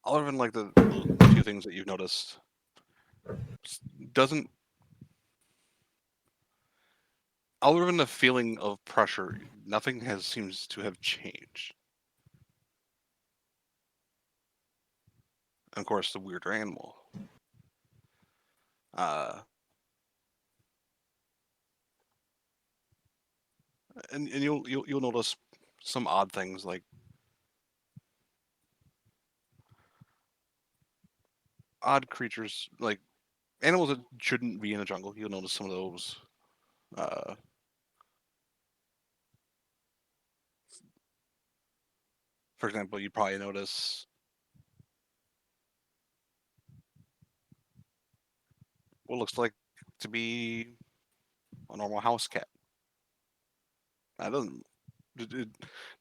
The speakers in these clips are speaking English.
other than like the few things that you've noticed, doesn't. Other than the feeling of pressure, nothing seems to have changed. And of course, the weirder animal. And you'll notice some odd things like odd creatures, like animals that shouldn't be in a jungle. You'll notice some of those. For example, you'd probably notice what looks like to be a normal house cat. That it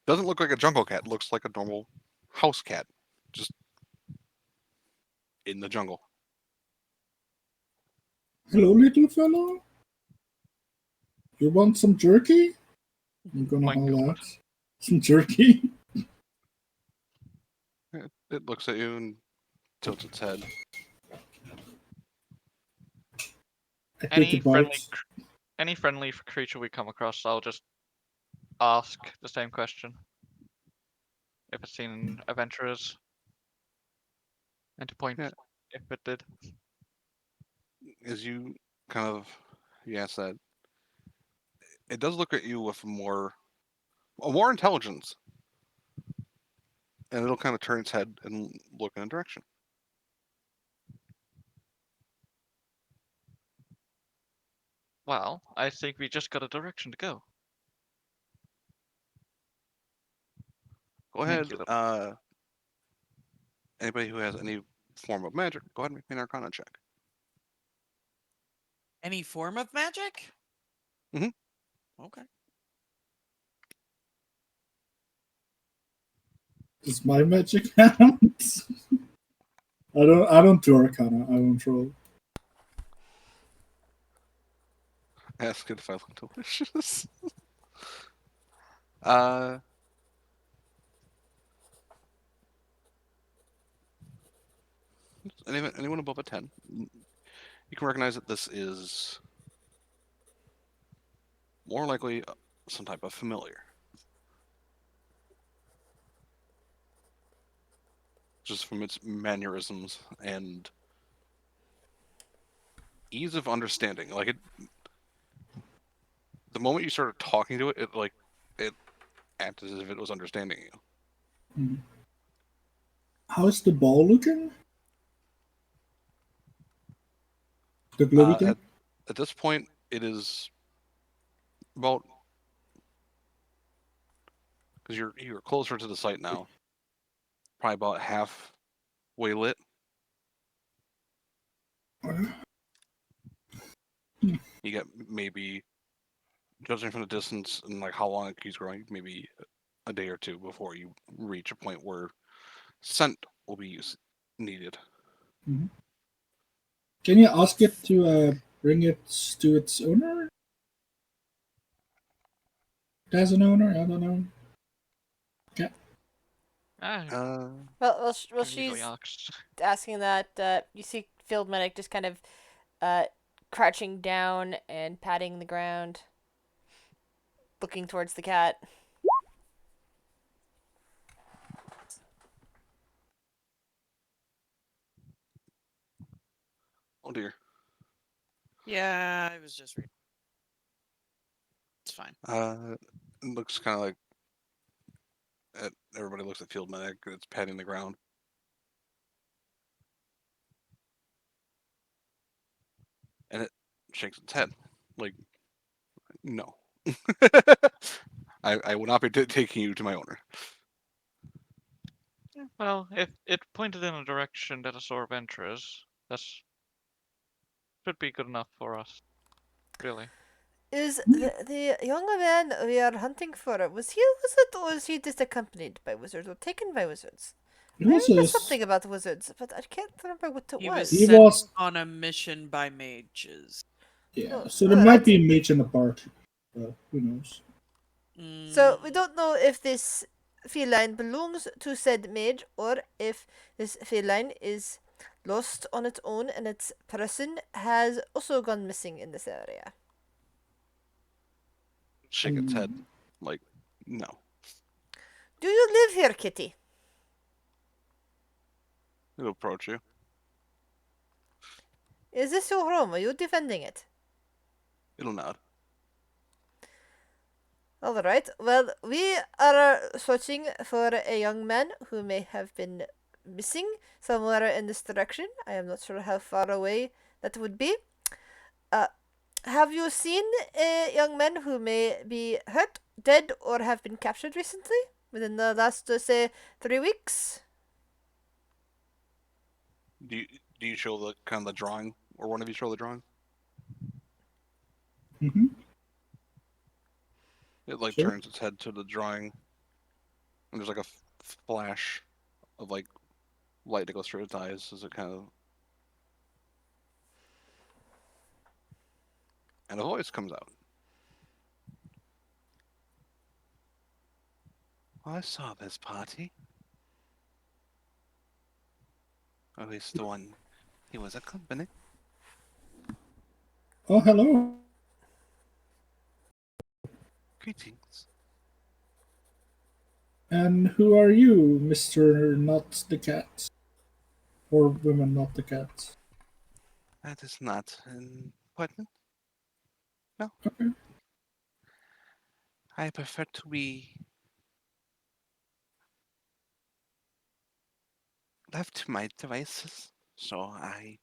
doesn't look like a jungle cat. It looks like a normal house cat, just in the jungle. Hello, little fellow. You want some jerky? I'm gonna haul out some jerky. It looks at you and tilts its head. Any friendly creature we come across, I'll just ask the same question. If it's seen adventurers. And to point if it did. As you kind of ask that, it does look at you with more intelligence. And it'll kind of turn its head and look in a direction. Well, I think we just got a direction to go. Go ahead. Anybody who has any form of magic, go ahead and make me an Arcana check. Any form of magic? Mm-hmm. Okay. Does my magic count? I don't do Arcana. I don't roll. Ask it if I look delicious. Anyone above a 10, you can recognize that this is more likely some type of familiar. Just from its mannerisms and ease of understanding. Like it, the moment you started talking to it, it acted as if it was understanding you. How's the ball looking? The glowy thing? At this point, it is about, because you're closer to the site now, probably about halfway lit. You get maybe, judging from the distance and like how long it keeps growing, maybe a day or two before you reach a point where scent will be needed. Mm-hmm. Can you ask it to bring it to its owner? It has an owner? I don't know. Yeah. Well, she's asking that. You see Field Medic just kind of crouching down and patting the ground, looking towards the cat. Oh dear. Yeah, I was just reading. It's fine. It looks kind of like everybody looks at Field Medic. It's patting the ground. And it shakes its head. Like, no. I will not be taking you to my owner. Well, if it pointed in a direction that a saw adventurers, that should be good enough for us. Really. Is the young man we are hunting for, was he a wizard or was he just accompanied by wizards or taken by wizards? I remember something about wizards, but I can't remember what it was. He was on a mission by mages. Yeah, so there might be a mage in the party, but who knows? So we don't know if this feline belongs to said mage, or if this feline is lost on its own and its person has also gone missing in this area. Shake its head, like, no. Do you live here, kitty? It'll approach you. Is this your home? Are you defending it? It'll nod. All right. Well, we are searching for a young man who may have been missing somewhere in this direction. I am not sure how far away that would be. Have you seen a young man who may be hurt, dead, or have been captured recently? Within the last, say, 3 weeks? Do you show the kind of the drawing, or one of you show the drawing? Mm-hmm. It like Sure. turns its head to the drawing, and there's like a flash of like light that goes through its eyes as it kind of, and a voice comes out. I saw this party. Or at least the one he was accompanying. Oh, hello. Greetings. And who are you, Mr. Not the Cat? Or women not the cat? That is not important. No. Okay. I prefer to be left to my devices, so I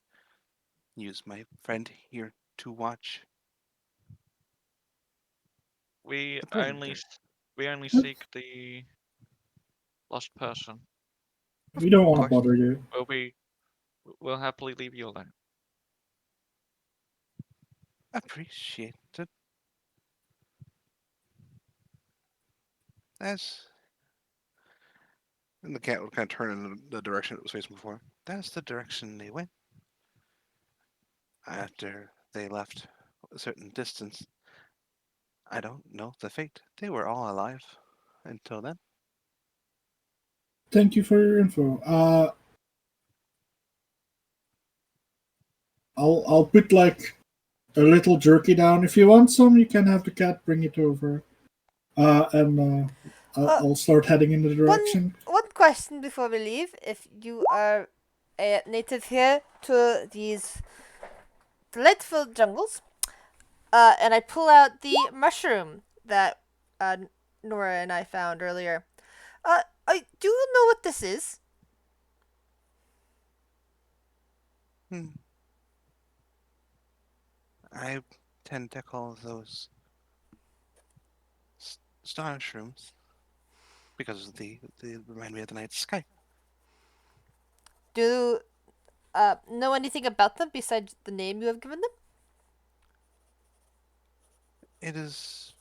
use my friend here to watch. We The only perimeter. we only seek the lost person. We don't want to course. bother you. We'll happily leave you alone. Appreciated. And the cat would kind of turn in the direction it was facing before. That's the direction they went. After they left a certain distance, I don't know the fate. They were all alive until then. Thank you for your info. I'll put like a little jerky down. If you want some, you can have the cat bring it over. I'll start heading in the direction. One question before we leave. If you are a native here to these delightful jungles, and I pull out the mushroom that Nora and I found earlier. Do you know what this is? I tend to call those star shrooms because they remind me of the night sky. Do you know anything about them besides the name you have given them? It is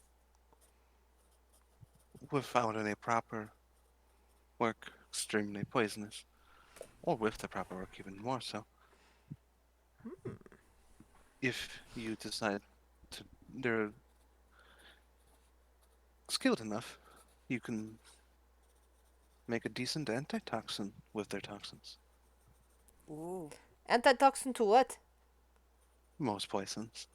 without any proper work extremely poisonous, or with the proper work even more so. If you decide to, they're skilled enough, you can make a decent antitoxin with their toxins. Ooh. Antitoxin to what? Most poisons.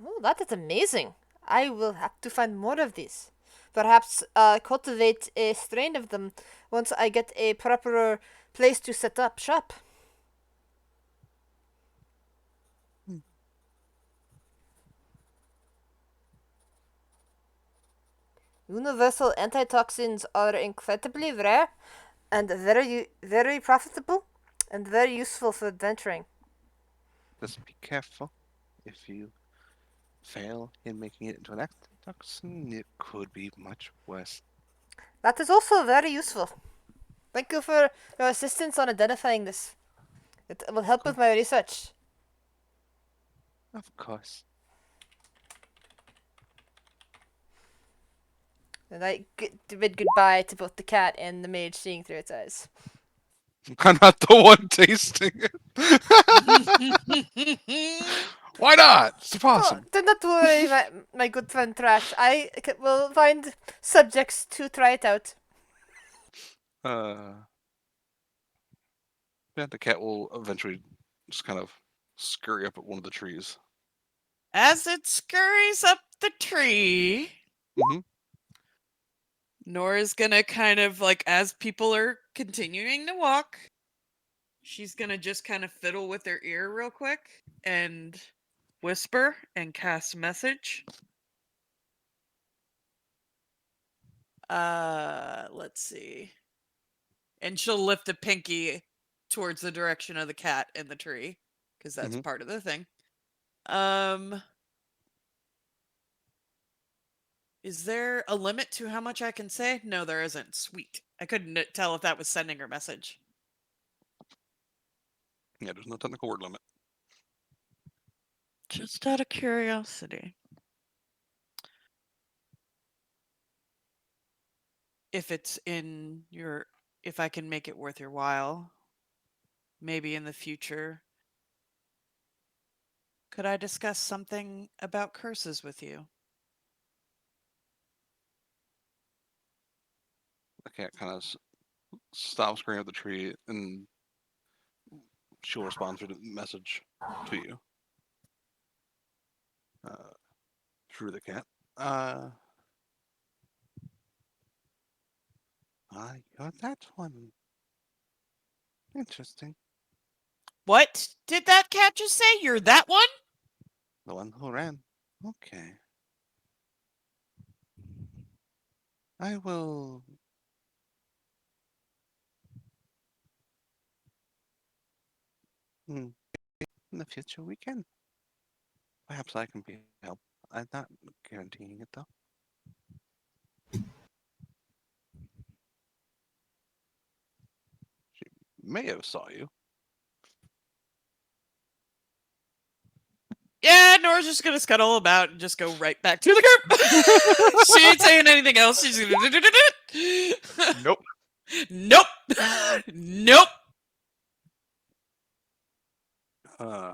Oh, that is amazing. I will have to find more of these. Perhaps cultivate a strain of them once I get a proper place to set up shop. Universal antitoxins are incredibly rare and very profitable and very useful for adventuring. Just be careful. If you fail in making it into an antitoxin, it could be much worse. That is also very useful. Thank you for your assistance on identifying this. It will help with my research. Of course. And I bid goodbye to both the cat and the mage, seeing through its eyes. I'm not the one tasting it. Why not? It's awesome. Do not worry, my good friend Trash. I will find subjects to try it out. Yeah, the cat will eventually just kind of scurry up at one of the trees. As it scurries up the tree, Mm-hmm. Nora's gonna kind of like, as people are continuing to walk, she's gonna just kind of fiddle with her ear real quick and whisper and cast message. Let's see. And she'll lift a pinky towards the direction of the cat in the tree, because that's Mhm. part of the thing. Is there a limit to how much I can say? No, there isn't. Sweet. I couldn't tell if that was sending her message. Yeah, there's no technical word limit. Just out of curiosity. If it's in your, if I can make it worth your while, maybe in the future, could I discuss something about curses with you? The cat kind of stops screaming at the tree, and she'll respond through the message to you. Through the cat. You're that one. Interesting. What did that cat just say? You're that one? The one who ran. Okay. I will. In the future, we can. Perhaps I can be help. I'm not guaranteeing it though. She may have saw you. Yeah, Nora's just gonna scuttle about and just go right back to the group. She ain't saying anything else. She's gonna Nope. Nope. Nope. Yeah,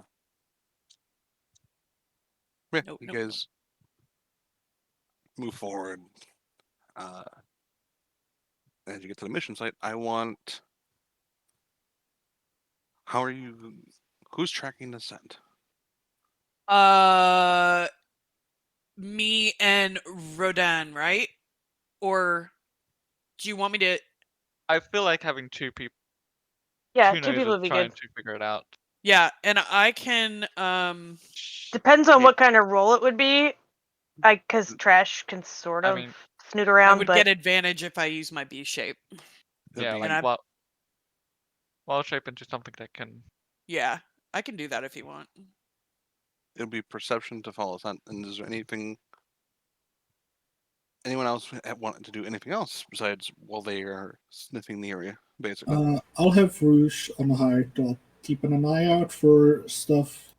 Nope, you nope, guys move forward. As you get to the mission site, I want. How are you? Who's tracking the scent? Me and Rodan, right? Or do you want me to? I feel like having two people, Yeah, two two people noses would be trying good. to figure it out. Yeah, and I can. Depends on Hey, what kind of role it would be. Because trash can sort I of mean, snoot I around, would but get advantage if I use my B shape. yeah, be- like And wild shape into something that can. Yeah, I can do that if you want. It'll be perception to follow scent. And is there anything? Anyone else wanted to do anything else besides while they are sniffing the area, basically? I'll have Rouge on high dot, keeping an eye out for stuff.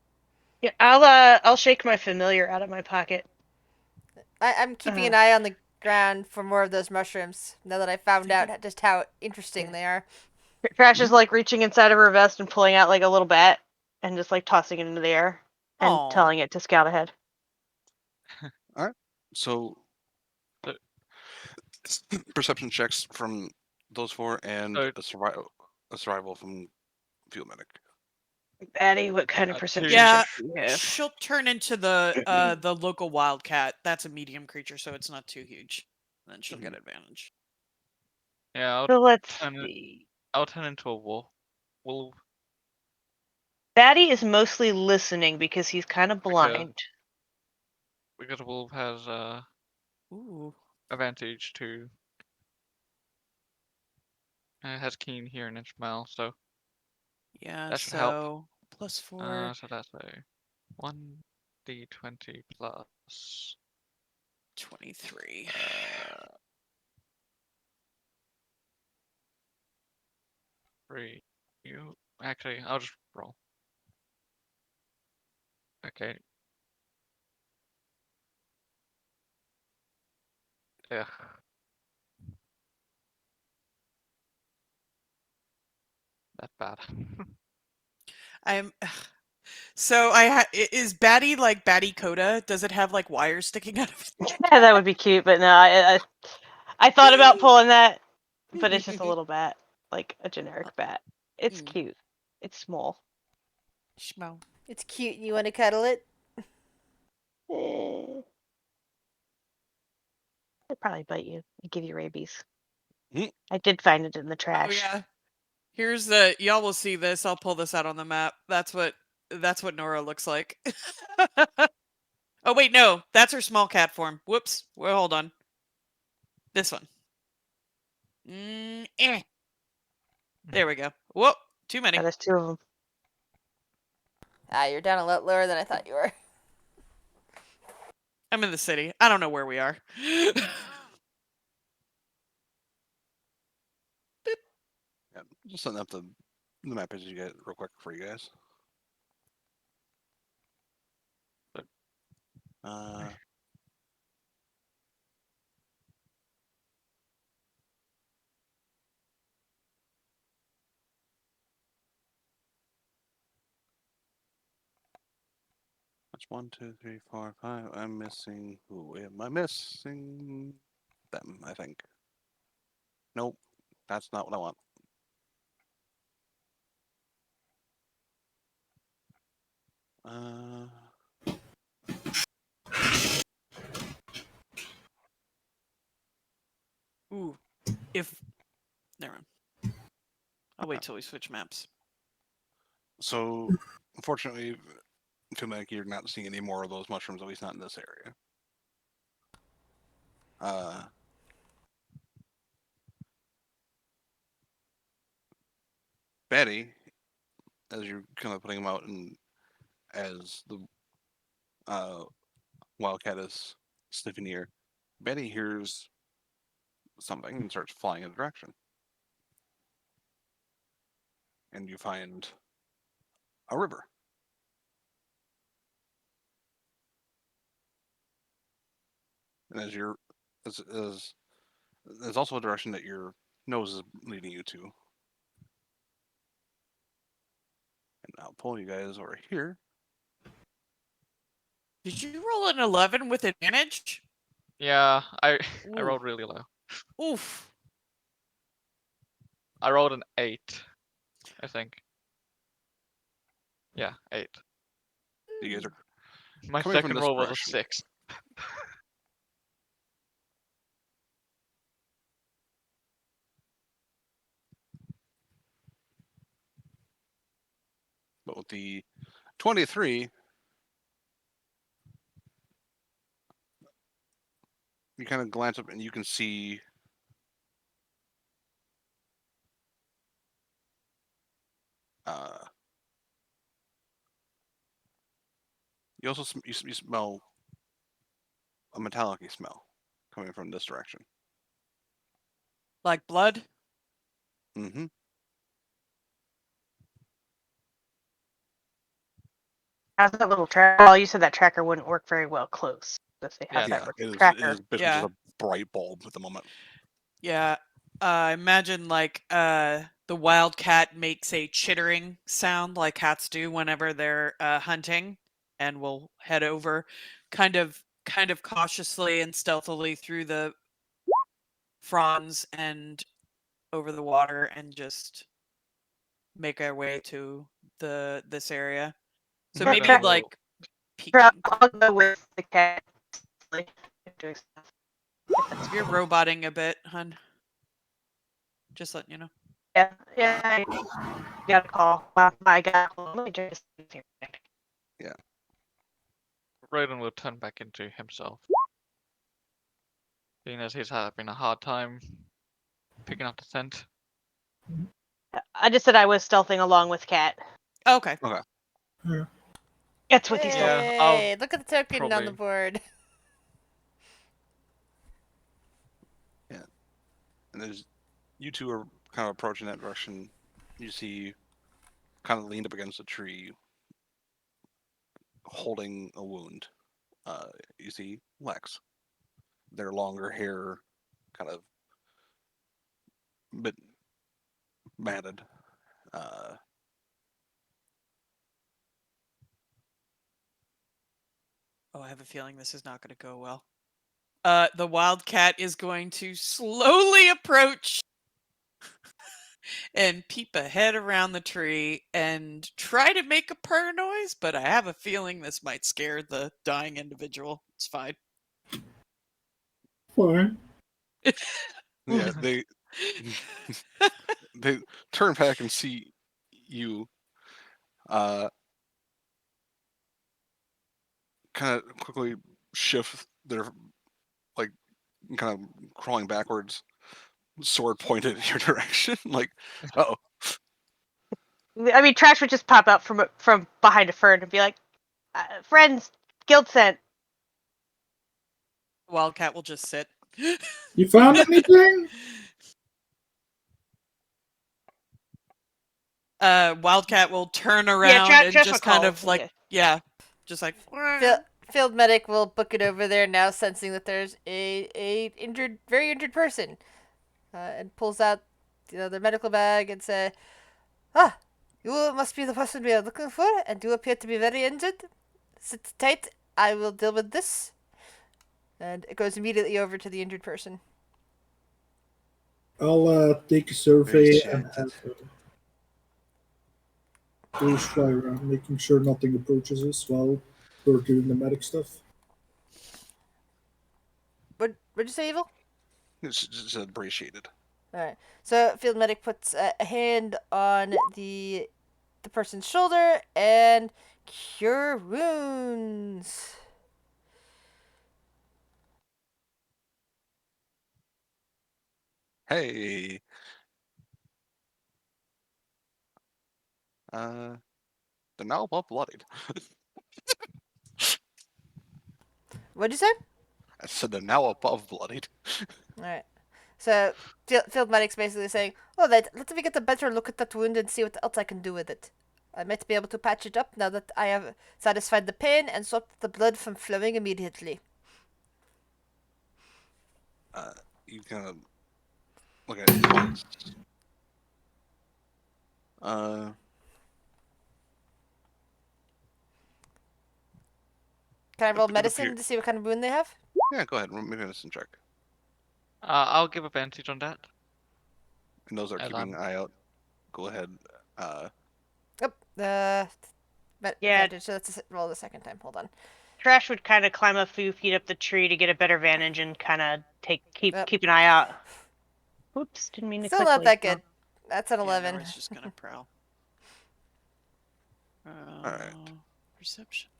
yeah, I'll shake my familiar out of my pocket. I'm keeping an eye on the ground for more of those mushrooms. Now that I found out just how interesting they are. Trash is like reaching inside of her vest and pulling out like a little bat and just like tossing it into the air and Aw. telling it to scout ahead. All right. So perception checks from those four and So- a survival from field medic. Addie, what kind of two- perception Yeah, checks do you have? she'll turn into the local wildcat. That's a medium creature, so it's not too huge. Then she'll get advantage. Yeah, So let's turn it- see. I'll turn into a wolf. Wolf. Batty is mostly listening because he's kind of blind. Because a wolf has Ooh. advantage to. It has keen hearing and smell, so Yeah, that should help. so +4. So that's a 1d20 plus 23. 3. You actually, I'll just roll. Okay. Yeah. That's bad. I'm so is Batty like Batty Coda? Does it have like wires sticking out of it? Yeah, that would be cute, but no, I thought about pulling that, but it's just a little bat, like a generic bat. It's Mm. cute. It's small. Schmo. It's cute. You want to cuddle it? Eh. It'd probably bite you and give you rabies. Hmm. I did find it in the Oh trash. yeah. Here's the. Y'all will see this. I'll pull this out on the map. That's what Nora looks like. Oh wait, no, that's her small cat form. Whoops. Well, hold on. This one. There we go. Whoop. Too many. Yeah, there's 2 of them. Ah, you're down a lot lower than I thought you were. I'm in the city. I don't know where we are. Yeah, just setting up the map as you get real quick for you guys. Uh, that's 1, 2, 3, 4, 5. I'm missing. Who am I missing? Them, I think. Nope, that's not what I want. Ooh. If. Never mind. I'll wait till we switch maps. So, unfortunately, Tumek, you're not seeing any more of those mushrooms, at least not in this area. Betty, as you're kind of putting them out, and as the wildcat is sniffing near, Betty hears something and starts flying in a direction. And you find a river. And as you're, as there's also a direction that your nose is leading you to. And I'll pull you guys over here. Did you roll an 11 with advantage? Yeah, I Ooh. rolled really low. Oof. I rolled an 8, I think. Yeah, 8. You guys are My coming from second this roll was a direction. 6. But with the 23, you kind of glance up and you can see you also you smell a metallic smell coming from this direction. Like blood? Mm-hmm. How's that little tracker? Well, you said that tracker wouldn't work very well close. Let's see how Yeah, that Yeah, works. it is Tracker. basically Yeah. just a bright bulb at the moment. Yeah. Imagine like the wildcat makes a chittering sound like cats do whenever they're hunting, and will head over kind of cautiously and stealthily through the fronds and over the water and just make our way to this area. So I'm Yeah, maybe track- gonna like I'll peeking. go with the cat. Like, doing stuff. If that's You're cool. roboting a bit, hun. Just letting you know. Yeah, I got a call. I got a call. Let me just Roden will turn back into himself. Seeing as he's having a hard time picking up the scent. I just said I was stealthing along with Cat. Okay. That's what he said. Yeah, I'll Hey, look at the token on the probably- board. And as you two are kind of approaching that direction, you see kind of leaned up against a tree holding a wound. You see Lex. Their longer hair kind of bit matted. Oh, I have a feeling this is not going to go well. The wildcat is going to slowly approach and peep a head around the tree and try to make a purr noise, but I have a feeling this might scare the dying individual. It's fine. Fine. Yeah, they turn back and see you kind of quickly shift their like kind of crawling backwards, sword pointed in your direction. Like, oh, I mean, Trash would just pop out from behind a fern and be like, "Friends, guild sent." Wildcat will just sit. You found anything? Wildcat will turn around and Trash just will kind call. of like, just like. Field medic will book it over there now, sensing that there's a very injured person, and pulls out the medical bag and say, "Ah, you must be the person we are looking for, and you appear to be very injured. Sit tight. I will deal with this." And it goes immediately over to the injured person. I'll take a survey and Appreciate have police fly around, making sure nothing approaches us while we're doing the medic stuff. What'd you say, Evil? it's just appreciated. All right. So field medic puts a hand on the person's shoulder and cure wounds. Hey, they're now both bloodied. What'd you say? I said they're now above bloodied. All right. So field medic's basically saying, "Oh, let me get a better look at that wound and see what else I can do with it. I might be able to patch it up now that I have satisfied the pain and stopped the blood from flowing immediately." You kind of look at it twice. Can I roll It medicine appear- to see what kind of wound they have? Yeah, go ahead. Roll me a medicine check. I'll give advantage on that. And those are keeping an eye out. Go ahead. Yeah. So let's roll the second time. Hold on. Trash would kind of climb a few feet up the tree to get a better vantage and kind of keep Yep. an eye out. Oops, didn't mean to Still click not that like good. That's an 11. Yeah, no, it's just gonna prowl. Alright. Perception.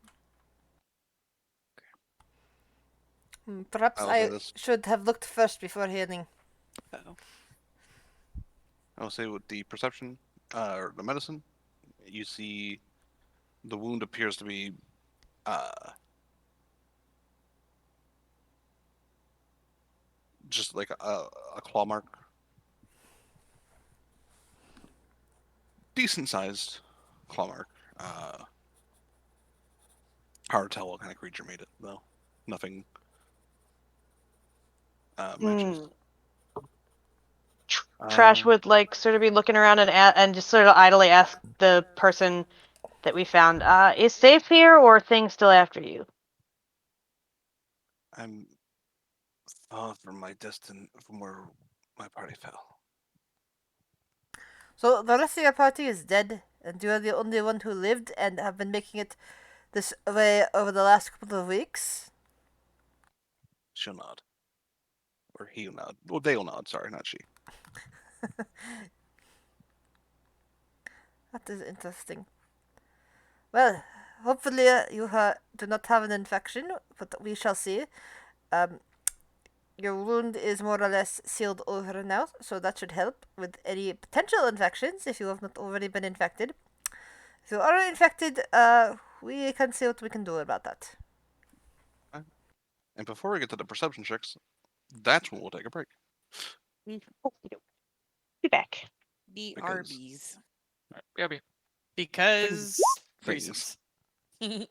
Perhaps I'll I say this. should have looked first before healing. Uh-oh. I'll say with the perception, or the medicine, you see the wound appears to be, just like a claw mark. Decent sized claw mark. Hard to tell what kind of creature made it, though. Nothing matches. Trash would like sort of be looking around and just sort of idly ask the person that we found, "Is safe here or things still after you?" I'm far from from where my party fell. So the rest of your party is dead, and you are the only one who lived and have been making it this way over the last couple of weeks. She'll nod. Or he'll nod. Well, they'll nod, sorry, not she. That is interesting. Well, hopefully you do not have an infection, but we shall see. Your wound is more or less sealed over now, so that should help with any potential infections if you have not already been infected. If you are infected, we can see what we can do about that. And before we get to the perception checks, that's when we'll take a break. Be back. BRBs. BRB. Because Things. reasons.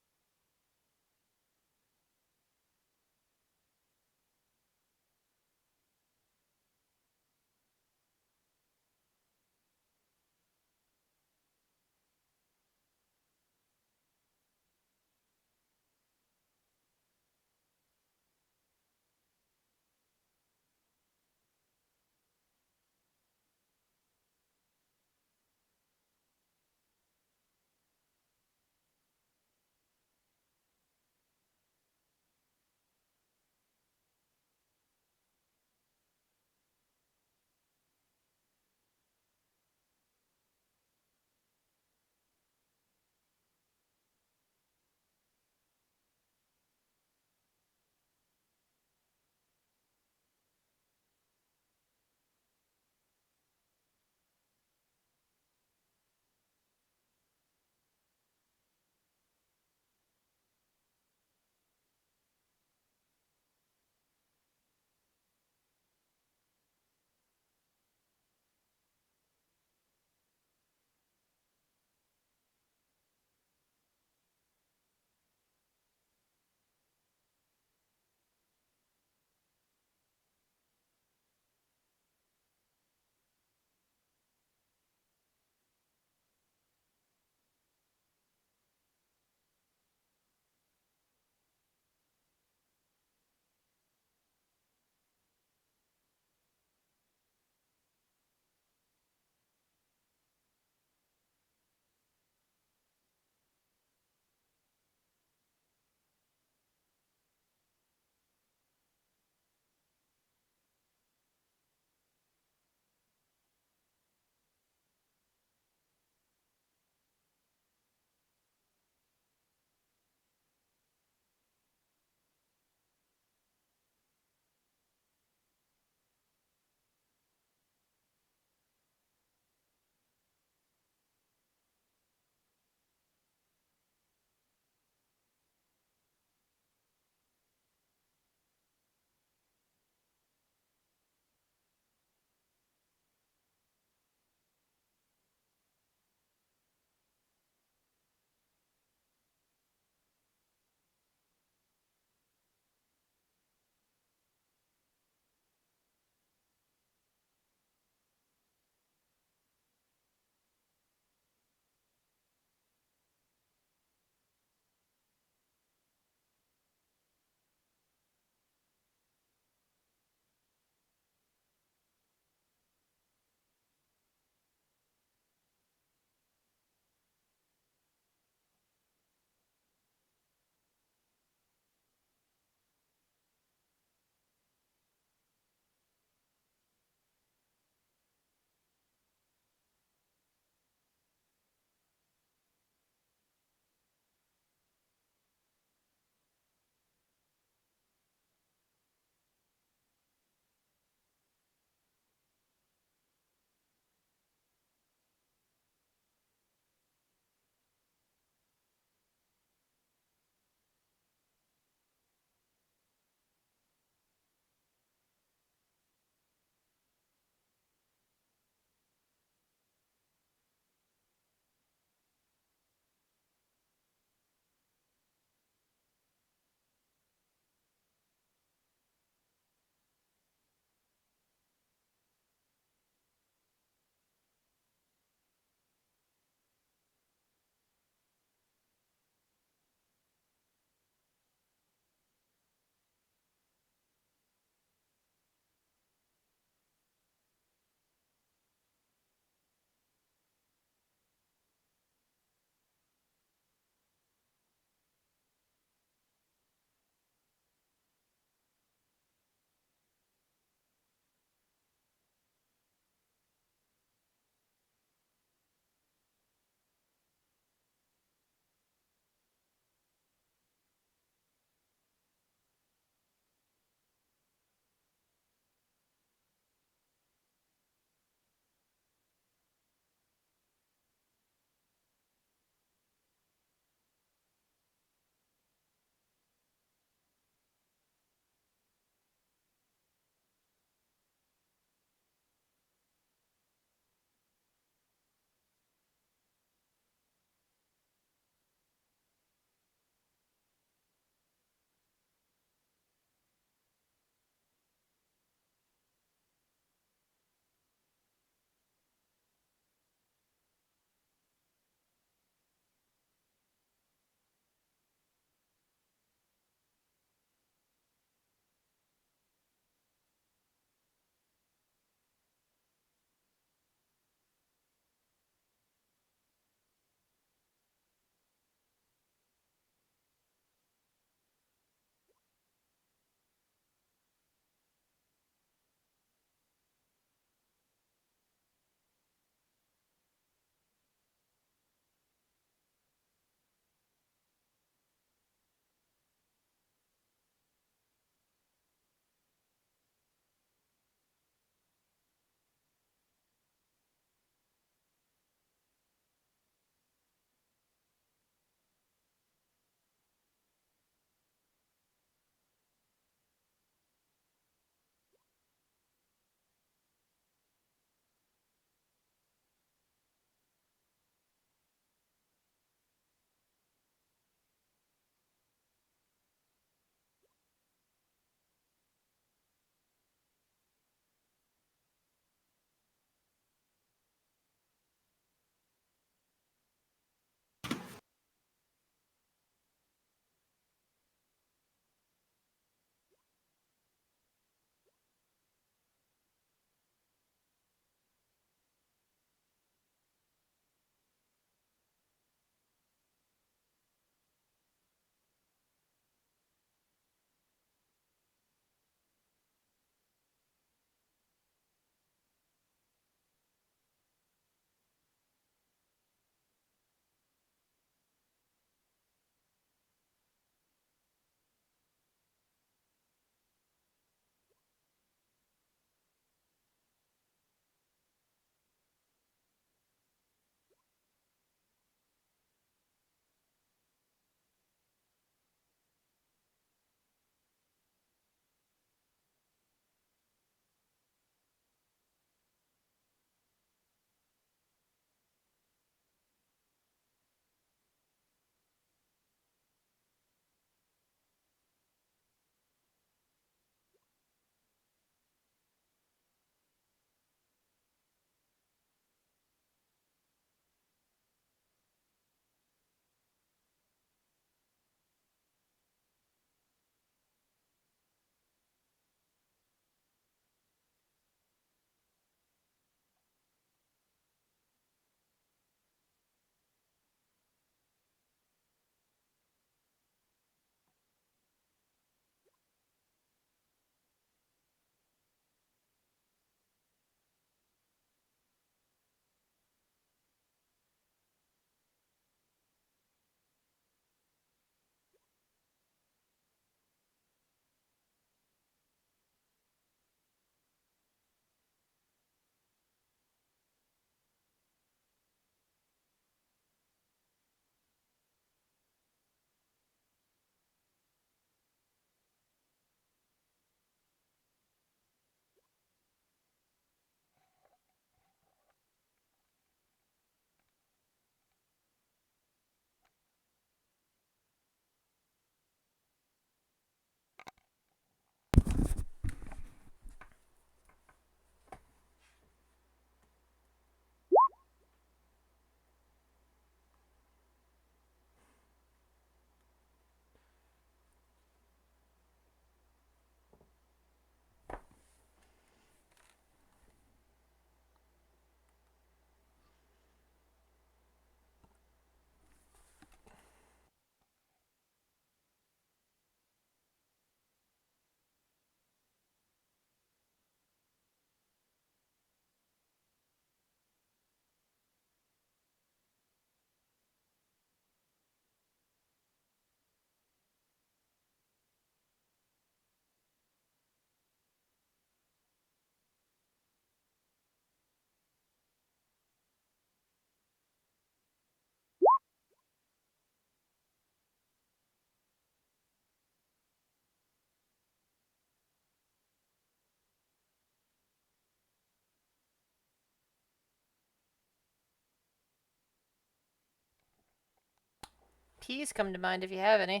P's come to mind if you have any.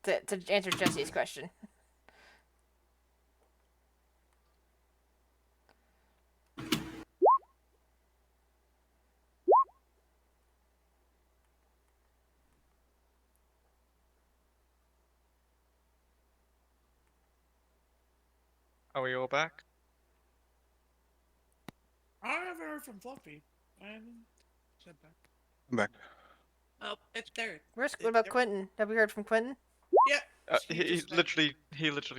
To answer Jesse's question. Are we all back? I haven't heard from Fluffy. I haven't said that. I'm back. Oh, it's there. What about Quentin? Have we heard from Quentin? Yeah. He literally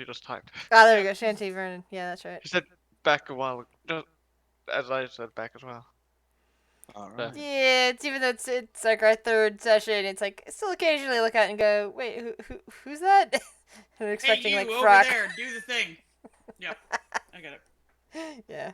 just typed. Ah, there we go. Shanty Vernon. Yeah, that's right. He said back a while ago, as I said back as well. All Yeah. right. Yeah, it's even though it's like our third session, it's like I still occasionally look at it and go, wait, who's that? I'm expecting Hey, you like over Frock. there, do the thing. Yep, I get it. Yeah.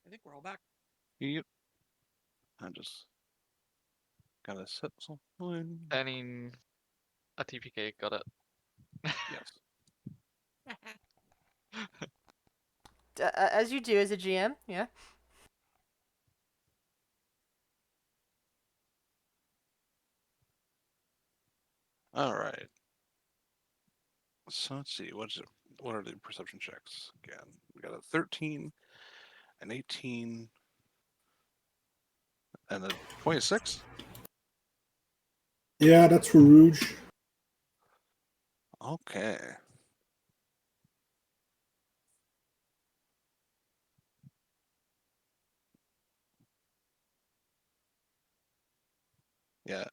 I think we're all back. Yep. I just gotta set something. Sending a TPK, got it. Yes. As you do as a GM, yeah. All right. So let's see. What are the perception checks again? We got a 13, an 18, and a 26. Yeah, that's for Rouge. Okay. Yeah.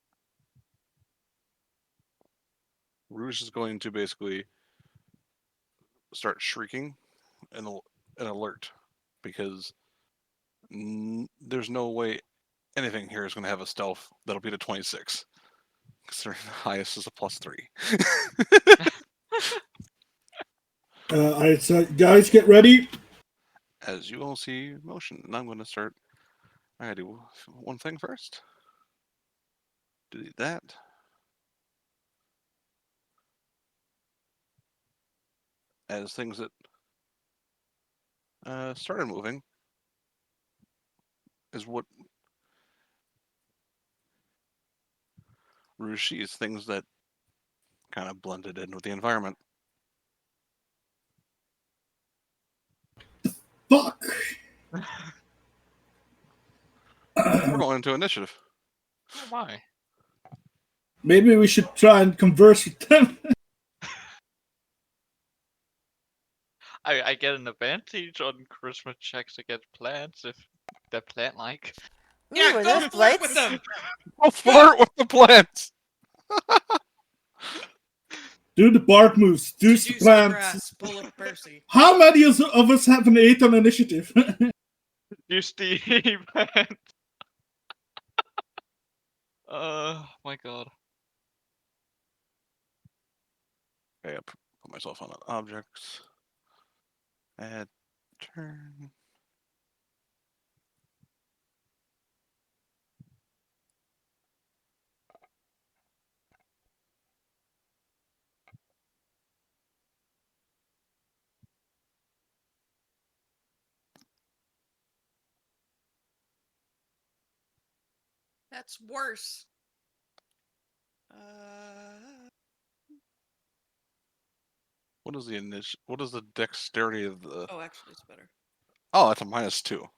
Rouge is going to basically start shrieking an alert because there's no way anything here is going to have a stealth that'll beat a 26. Because their highest is a +3. Alright, so guys, get ready. As you all see motion, and I'm going to start. I gotta do one thing first. Delete that. As things that started moving is what Rouge sees, things that kind of blended in with the environment. Fuck. We're going into initiative. Oh my. Maybe we should try and converse with them. I get an advantage on charisma checks against plants if they're plant-like. Ooh, Yeah, are go those flirt blights? with them. I'll flirt with the plants. Do the bark moves. Do the Seduce the plants. grass, pull up Percy. How many of us have an 8 on initiative? You Steve. My god. Okay, I put myself on objects. Add turn. That's worse. What is the What is the dexterity of the? Oh, actually, it's better. Oh, that's a -2.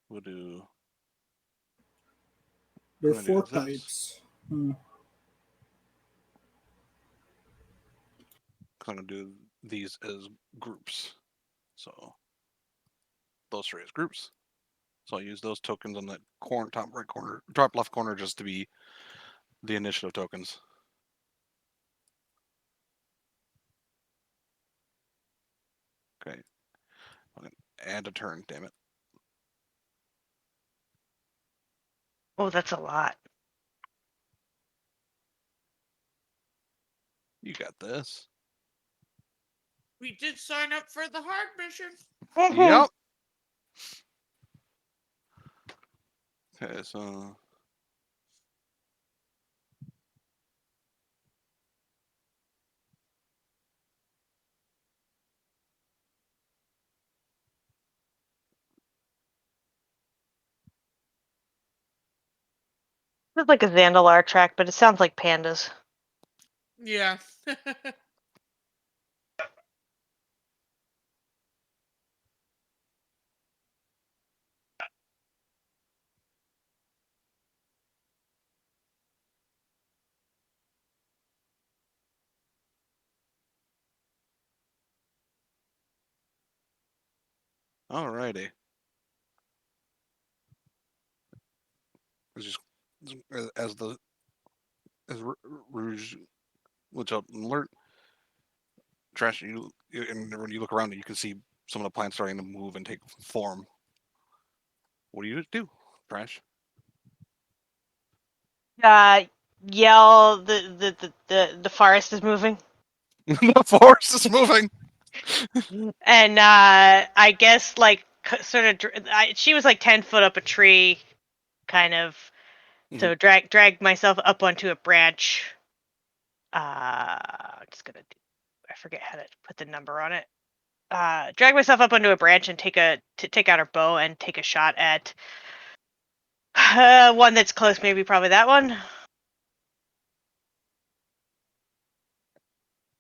We'll do. There are I'm gonna 4 do this. types. Hmm. I'm gonna do these as groups. So those 3 as groups. So I'll use those tokens on the top right corner, top left corner, just to be the initiative tokens. Okay. I'm gonna add a turn, damn it. Oh, that's a lot. You got this. We did sign up for the hard mission. Yep. Okay, so It's like a Zandalar track, but it sounds like pandas. Yeah. alrighty. It's just as Rouge looks up and alert. Trash, and when you look around, you can see some of the plants starting to move and take form. What do you do, Trash? Yell the forest is moving. The forest is moving. And I guess like sort of she was like 10 foot up a tree, kind of. So drag myself up onto a branch. I'm just gonna do, I forget how to put the number on it. Drag myself up onto a branch and take out her bow and take a shot at one that's close, maybe probably that one.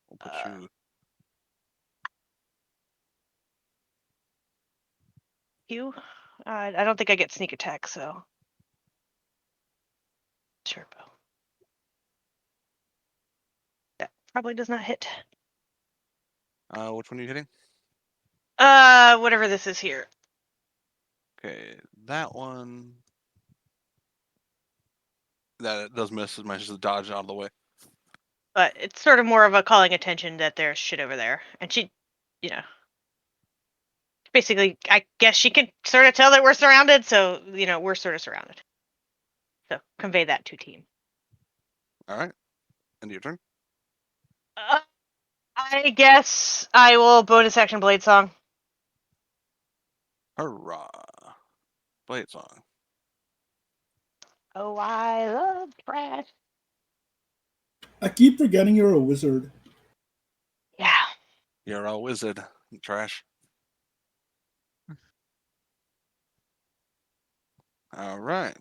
We'll put you. You? I don't think I get sneak attack, so turbo. That probably does not hit. Which one are you hitting? Whatever this is here. Okay, that one. That it does miss. It manages to dodge out of the way. But it's sort of more of a calling attention that there's shit over there. And she, you know, basically, I guess she can sort of tell that we're surrounded, so, we're sort of surrounded. So, convey that to team. Alright. End of your turn. I guess I will bonus action Blade Song. Hurrah. Blade Song. Oh, I love trash. I keep forgetting you're a wizard. Yeah. You're a wizard, Trash. Alright.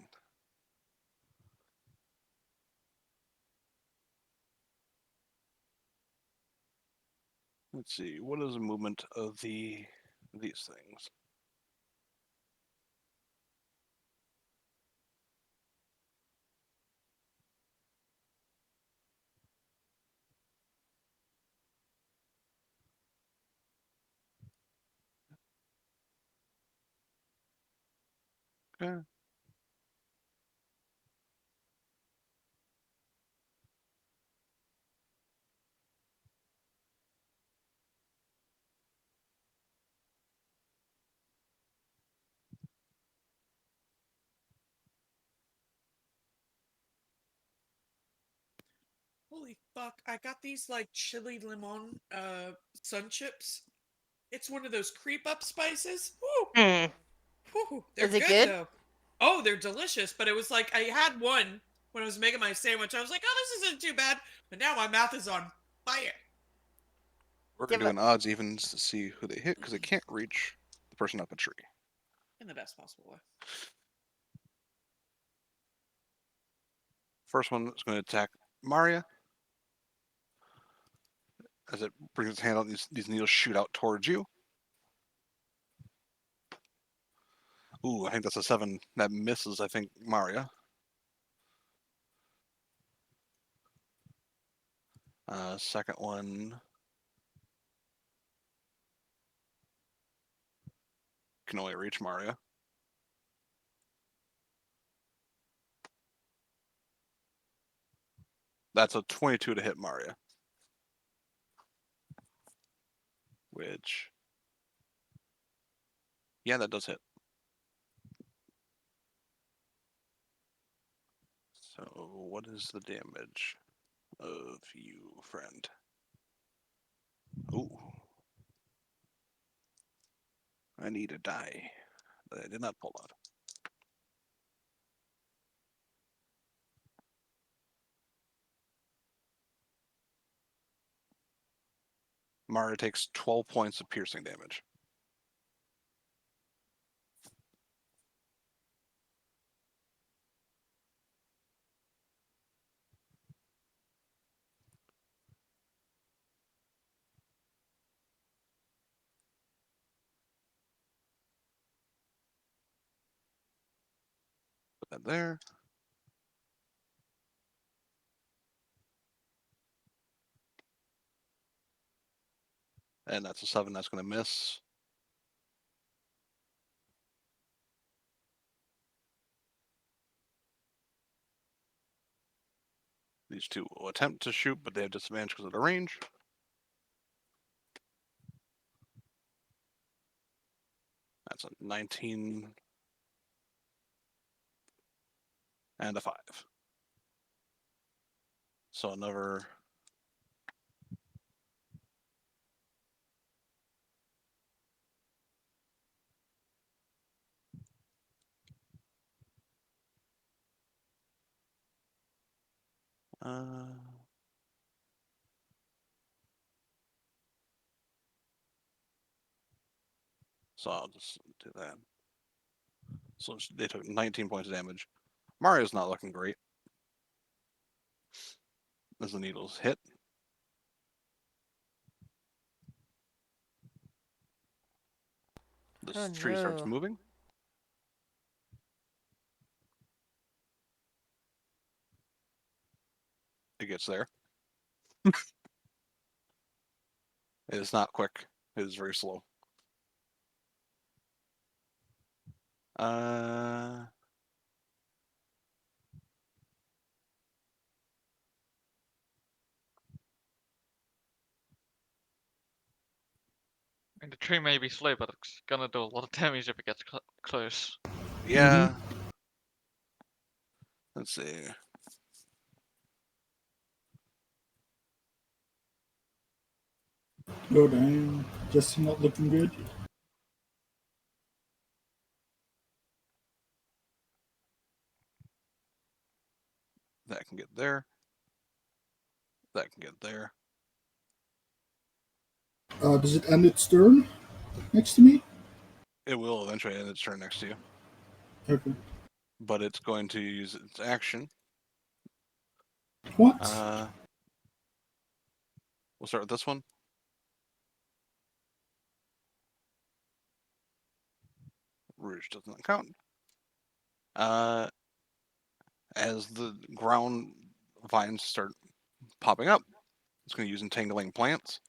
Let's see. What is the movement of these things? Okay. Holy fuck, I got these like chili lemon sun chips. It's one of those creep up spices. Woo! Hmm. Woo! They're Is it good, good? though. Oh, they're delicious, but it was like I had one when I was making my sandwich. I was like, oh, this isn't too bad. But now my mouth is on fire. We're Give doing odds evens to see who they hit because they can't reach the person up a tree. In the best possible way. First one is going to attack Maria. As it brings its hand out, these needles shoot out towards you. Ooh, I think that's a 7. That misses, I think, Maria. Second one can only reach Maria. That's a 22 to hit Maria. Which, yeah, that does hit. So, what is the damage of you, friend? Ooh. I need a die that I did not pull out. Mara takes 12 points of piercing damage. Put that there. And that's a 7. That's going to miss. These two will attempt to shoot, but they have disadvantage because of the range. That's a 19 and a 5. So another. So I'll just do that. So they took 19 points of damage. Mario's not looking great as the needles hit. This Oh, tree starts no. moving. It gets there. It is not quick. It is very slow. I mean, the tree may be slow, but it's gonna do a lot of damage if it gets close. Yeah. Let's see. Oh damn. Just not looking good. That can get there. That can get there. Does it end its turn next to me? It will eventually end its turn next to you. Okay. But it's going to use its action. What? We'll start with this one. Rouge does not count. As the ground vines start popping up, it's going to use entangling plants.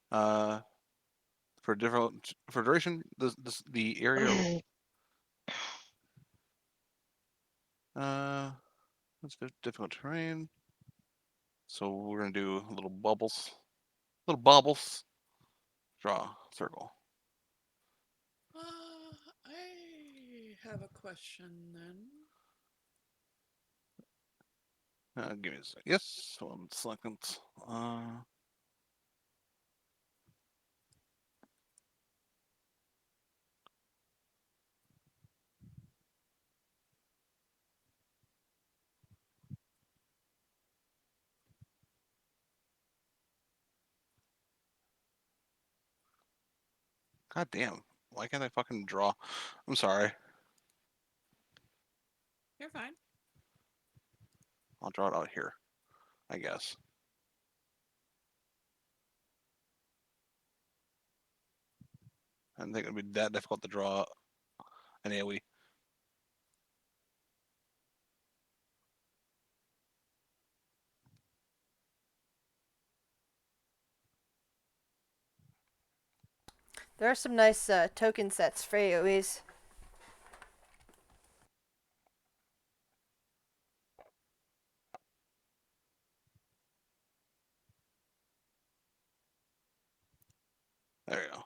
For duration, the area. That's difficult terrain. So we're gonna do little bubbles. Little bubbles. Draw a circle. I have a question then. Give me a second. Yes, 1 second. God damn. Why can't I fucking draw? I'm sorry. You're fine. I'll draw it out here, I guess. I didn't think it would be that difficult to draw an AoE. There are some nice token sets for AoEs. There you go.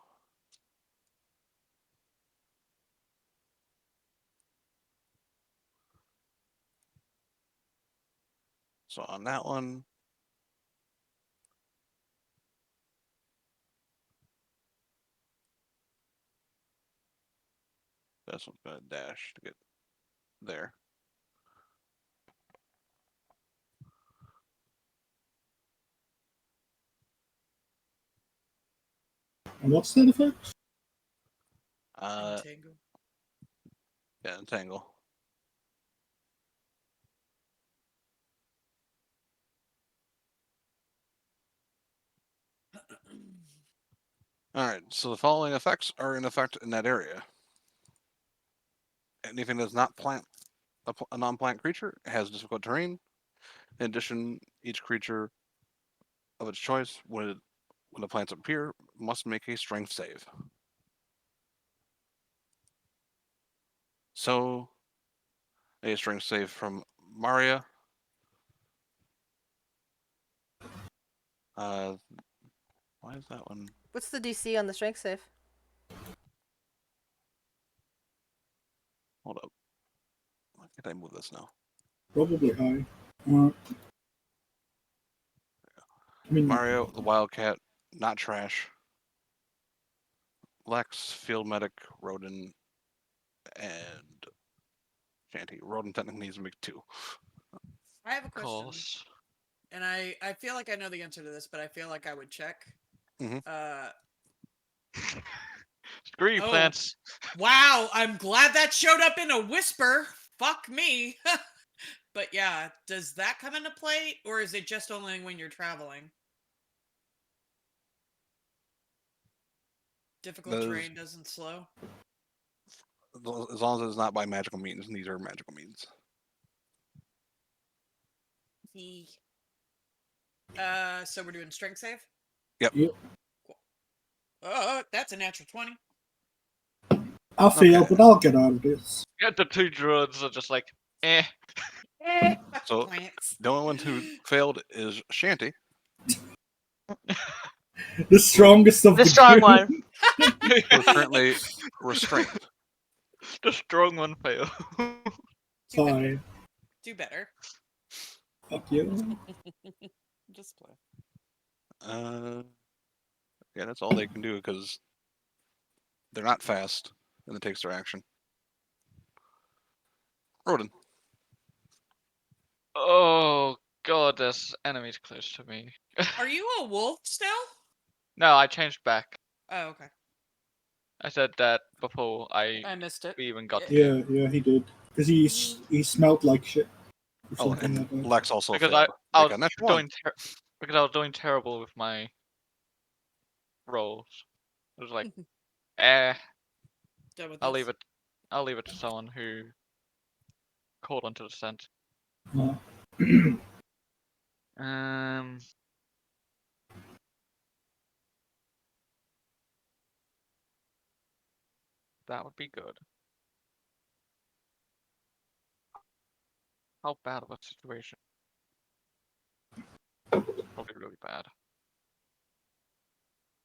So on that one, this one's gonna dash to get there. And what's that effect? Entangle. Yeah, entangle. All right. So the following effects are in effect in that area. Anything that's not a non-plant creature has difficult terrain. In addition, each creature of its choice, when the plants appear, must make a strength save. So, a strength save from Maria. Why is that one? What's the DC on the strength save? Hold up. Why can't I move this now? Probably high. I mean, Mario, the Wildcat, not trash. Lex, Field Medic, Rodin, and Shanty. Rodin technically needs to make 2. I have a Of question, course. and I feel like I know the answer to this, but I feel like I would check. Mhm. Screw you, Oh. plants. Wow, I'm glad that showed up in a whisper. Fuck me. But yeah, does that come into play, or is it just only when you're traveling? Difficult Those- terrain doesn't slow. As long as it's not by magical means, and these are magical means. So we're doing strength save? Yep. Yep. Cool. That's a natural 20. I'll fail, Okay. but I'll get out of this. Yeah, the 2 druids are just like, eh. So Plants. the only one who failed is Shanty. The strongest of The strong group. one. Who is currently restrained. The strong one failed. Fine. Do better. Fuck you. Just play. Yeah, that's all they can do because they're not fast, and it takes their action. Rodin. Oh god, there's enemies close to me. Are you a wolf still? No, I changed back. Oh, okay. I said that before I missed it. we even got to Yeah, yeah, he did. Because he smelled like shit. Or Oh, something like and that. Lex also because failed. I Like was a natural one. because I was doing terrible with my rolls. It was like, eh, Done with I'll this. leave it to someone who called onto the scent. Uh, Um, that would be good. How bad of a situation? Probably really bad.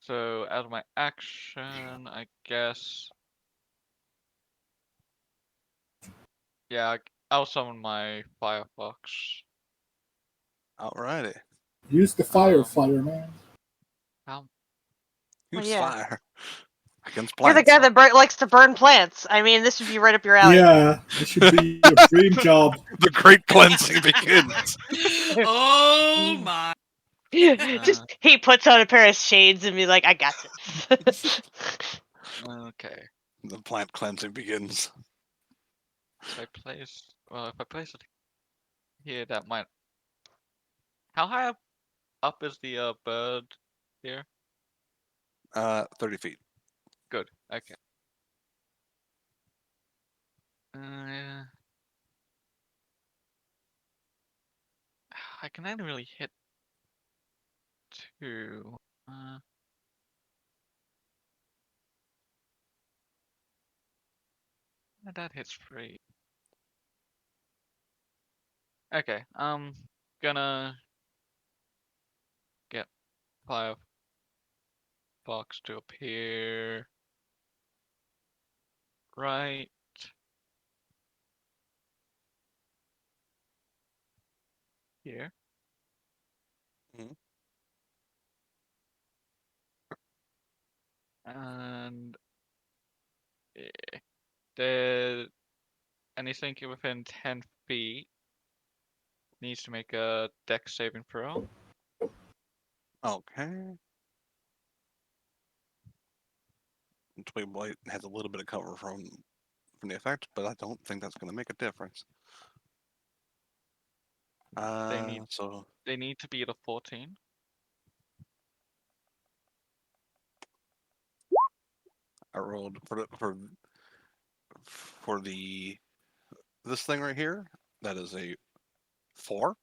So as my action, I guess. Yeah, I'll summon my Firefox. Alrighty. use the fire, man. How? Use yeah. fire against You're plants. the guy that likes to burn plants. I mean, this would be right up your alley. Yeah, this should be your dream job. The great cleansing begins. Oh my. Just he puts on a pair of shades and be like, I got this. Okay. The plant cleansing begins. If I place it here, that might. How high up is the bird here? 30 feet. Good. Okay. Yeah. I can only really hit 2. That hits 3. Okay, I'm gonna get Firefox to appear right. here. Mhm. And the anything within 10 feet needs to make a dex saving throw. Okay. Twig Blight has a little bit of cover from the effect, but I don't think that's going to make a difference. So They need to beat a 14. I rolled for this thing right here. That is a 4.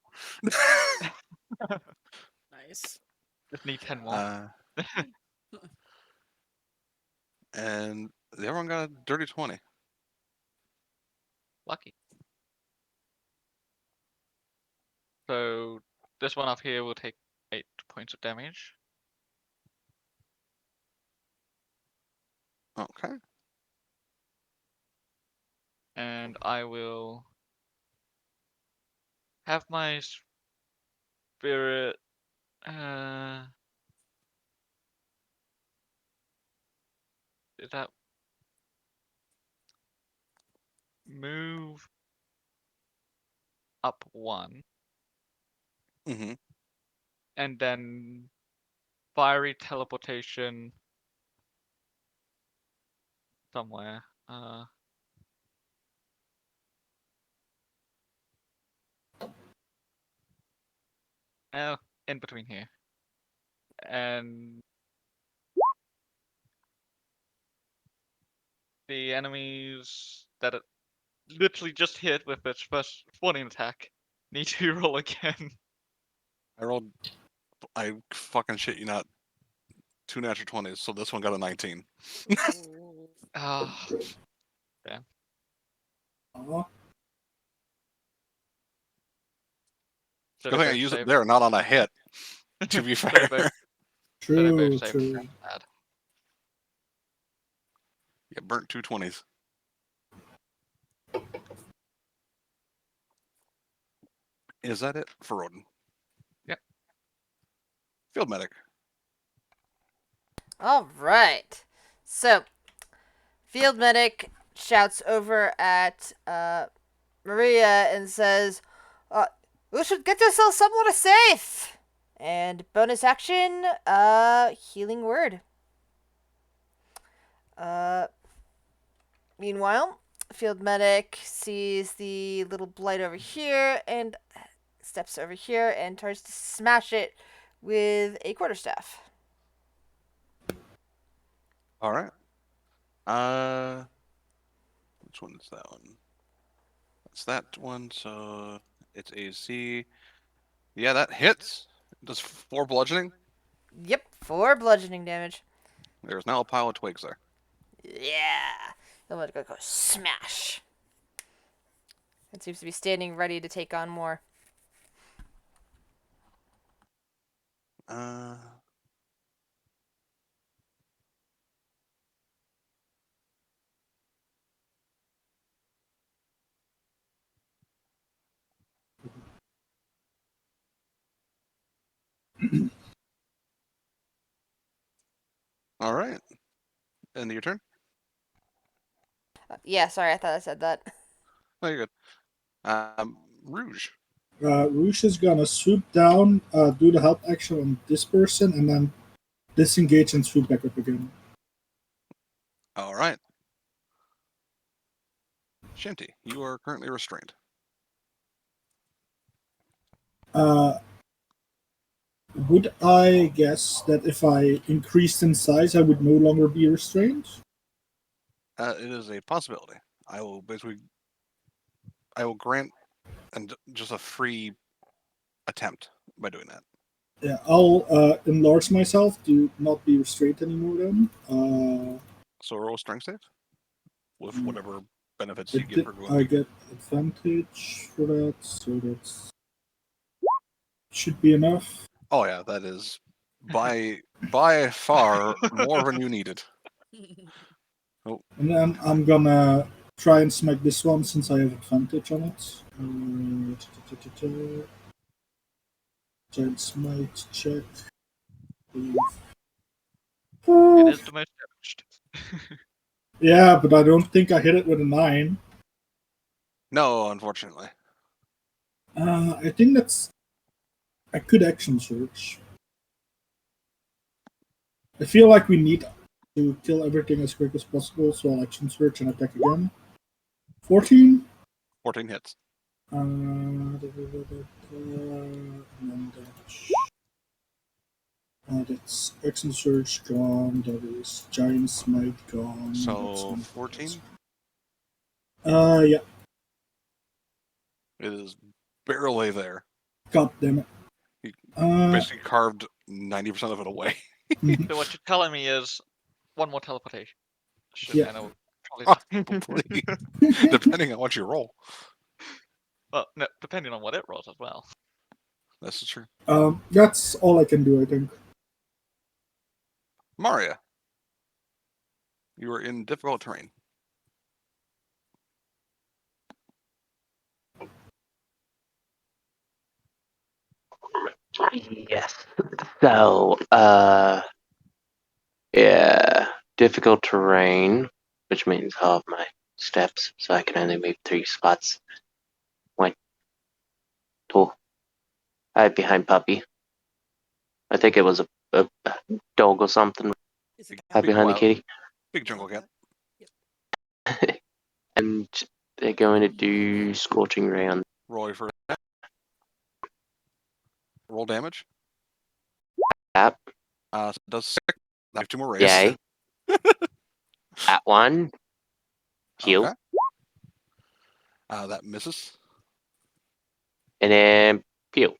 Nice. Just need 10 more. And everyone got a dirty 20. Lucky. So this one up here will take 8 points of damage. Okay. And I will have my spirit did that move up 1 Mm-hmm. and then fiery teleportation somewhere. Oh, in between here. And the enemies that it literally just hit with its first spawning attack need to roll again. I fucking shit you not, 2 natural 20s, so this one got a 19. Ah, damn. Aw. So Good they thing I both use it save. there, not on a hit, to be So fair. they both True, save. true. Bad. Yeah, burnt 2 20s. Is that it for Rodin? Yep. Field medic. All right. So, field medic shouts over at Maria and says, "You should get yourself somewhere safe." And bonus action, healing word. Meanwhile, field medic sees the little blight over here and steps over here and tries to smash it with a quarterstaff. All right. Which one is that one? That's that one. So it's AC. Yeah, that hits. Does 4 bludgeoning. Yep, 4 bludgeoning damage. There's now a pile of twigs there. Yeah. I'm gonna go smash. It seems to be standing ready to take on more. All right. End of your turn. Yeah, sorry, I thought I said that. Oh, you're good. Rouge. Roosh is gonna swoop down, do the help action on this person, and then disengage and swoop back up again. All right. Shinty, you are currently restrained. Would I guess that if I increased in size, I would no longer be restrained? It is a possibility. I will grant and just a free attempt by doing that. Yeah, I'll enlarge myself to not be restrained anymore then. So roll a strength save with whatever benefits I you get for I going. get advantage for that, so that's should be enough. Oh yeah, that is by far more than you needed. And then I'm gonna try and smack this one since I have advantage on it. Giant smite check. It Oh, is the most damaged. yeah, but I don't think I hit it with a 9. No, unfortunately. I think that's. I could action search. I feel like we need to kill everything as quick as possible, so I'll action search and attack again. 14. 14 hits. And then that's action search gone. That is giant smite gone. So 14. Yeah. It is barely there. God damn it. You Uh, basically carved 90% of it away. So what you're telling me is one more teleportation. Yeah. And it'll probably Probably. Depending on what you roll. well, no, depending on what it rolls as well. This is true. that's all I can do, I think. Maria. You are in difficult terrain. Yes. So, yeah, difficult terrain, which means half my steps, so I can only move 3 spots. Wait. Cool. Hide behind puppy. I think it was a dog or something. Is it Hide behind the wild. kitty. Big jungle cat. And they're going to do Scorching Ray on. Roll your first attack. Roll damage. That. So it does 6. I have 2 more rays. Yay. That one. Heal. Okay. That misses. And then peel.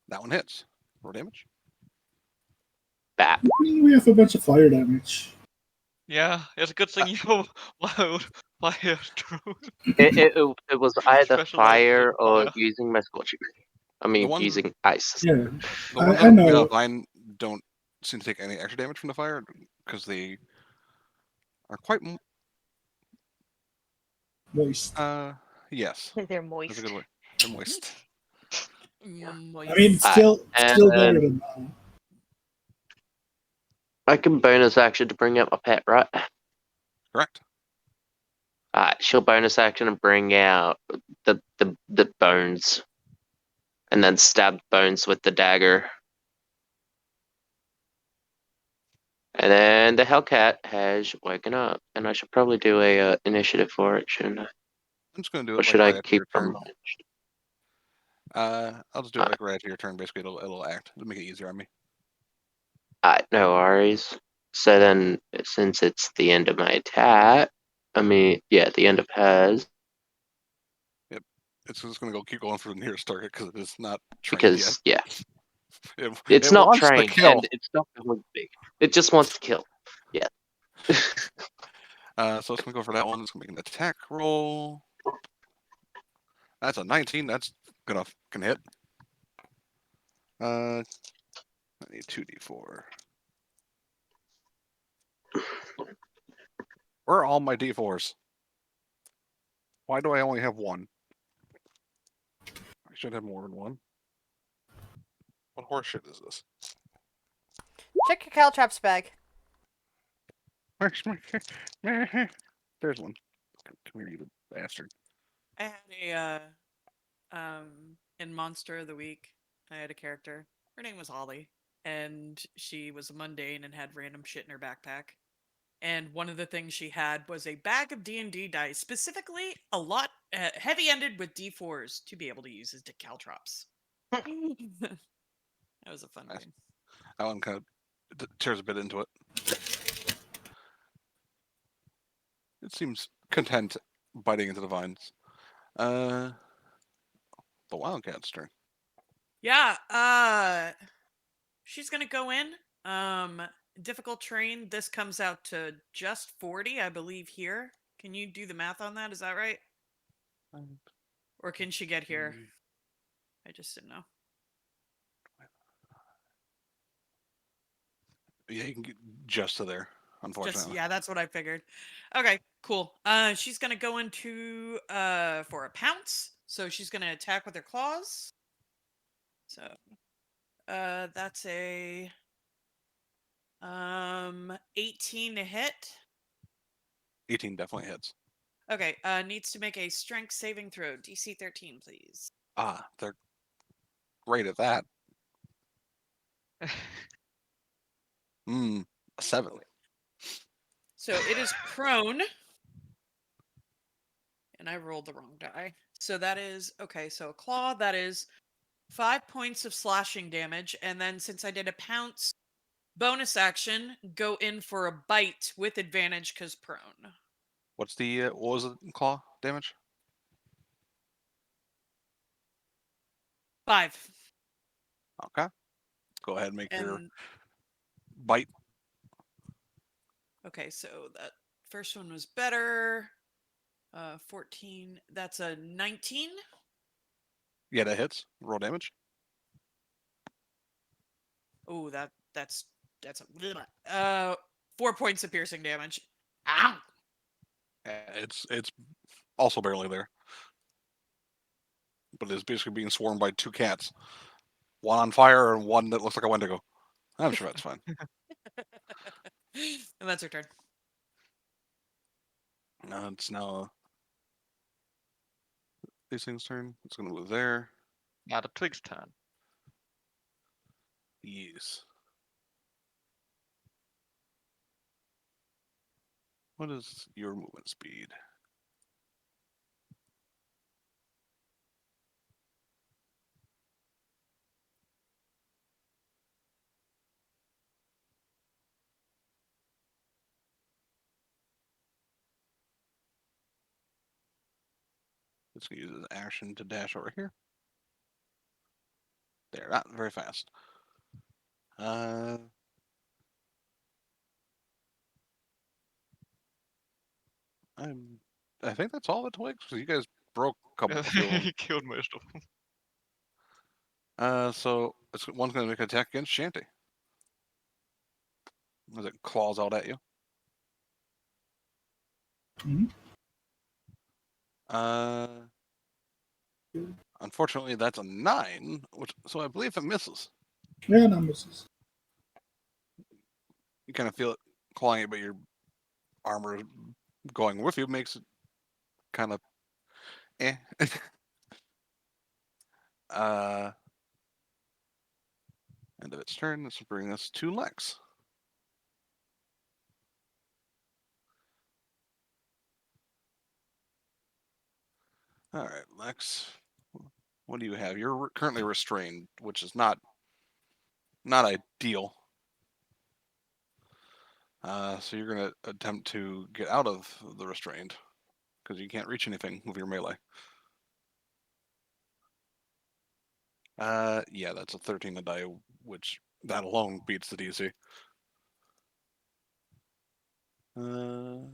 That one hits. Roll damage. Bat. We have a bunch of fire damage. Yeah, it's a good thing you loud fire through. It was either Specializes fire in or fire. using my Scorching Ray. I mean, one- using ice. Yeah. The I ones that are made know. of vine don't seem to take any extra damage from the fire because they are quite. Moist. Yes. They're That's moist. a good word. They're moist. I mean, it's still and better then- than now. I can bonus action to bring out my pet, right? Correct. She'll bonus action and bring out the bones. And then stab bones with the dagger. And then the Hellcat has woken up. And I should probably do a initiative for it, shouldn't I? I'm just gonna do it. Or like should right I after keep your turn. them? I'll just do it like right after your turn. Basically, it'll act. It'll make it easier on me. No worries. So then, since it's the end of my attack, the end of hers, It's just gonna keep going for the nearest target because it is not trained because yet. it's It not wants to trained kill. and it's not going big. It just wants to kill. Yeah. So it's gonna go for that one. It's gonna make an attack roll. That's a 19. That's can hit. I need 2d4. Where are all my d4s? Why do I only have one? I should have more than one. What horse shit is this? Check your caltrops bag. Where's my... There's one. Come here, you bastard. I had in Monster of the Week, I had a character. Her name was Holly, and she was a mundane and had random shit in her backpack. And one of the things she had was a bag of D&D dice, specifically a lot heavy-ended with D4s to be able to use as caltrops. That was a fun Nice. thing. That one kind of tears a bit into it. It seems content biting into the vines. The Wildcat's turn. Yeah, she's gonna go in. Difficult terrain. This comes out to just 40, I believe, here. Can you do the math on that? Is that right? Or can she get here? I just didn't know. Yeah, you can get just to there, unfortunately. Yeah, that's what I figured. Okay, cool. She's gonna go into for a pounce. So she's gonna attack with her claws. So, that's a 18 to hit. 18 definitely hits. Okay, needs to make a strength saving throw. DC 13, please. Ah, they're great at that. A 7. So it is prone. And I rolled the wrong die. So that is, okay, so a claw, that is 5 points of slashing damage. And then since I did a pounce bonus action, go in for a bite with advantage because prone. What's the, what was it, claw damage? 5. Okay. Go ahead and make your And bite. okay, so that first one was better. 14. That's a 19. Yeah, that hits. Roll damage. Oh, that's a 4 points of piercing damage. Ow! It's also barely there. But it's basically being swarmed by 2 cats. One on fire and one that looks like a Wendigo. I'm sure that's fine. And that's your turn. It's now these things' turn. It's going to move there. Now the twig's turn. Yes. What is your movement speed? It's going to use an action to dash over here. There, not very fast. I think that's all the twigs, because you guys broke a couple few of them. He killed most of them. So one's going to make an attack against Shanty. As it claws out at you. Mhm. Unfortunately, that's a 9, so I believe it misses. Yeah, no misses. You kind of feel it clawing it, but your armor going with you makes it kind of eh. End of its turn. This will bring us to Lex. All right, Lex. What do you have? You're currently restrained, which is not ideal. So you're going to attempt to get out of the restraint because you can't reach anything with your melee. Yeah, that's a 13 to die, which that alone beats the DC. Hmm.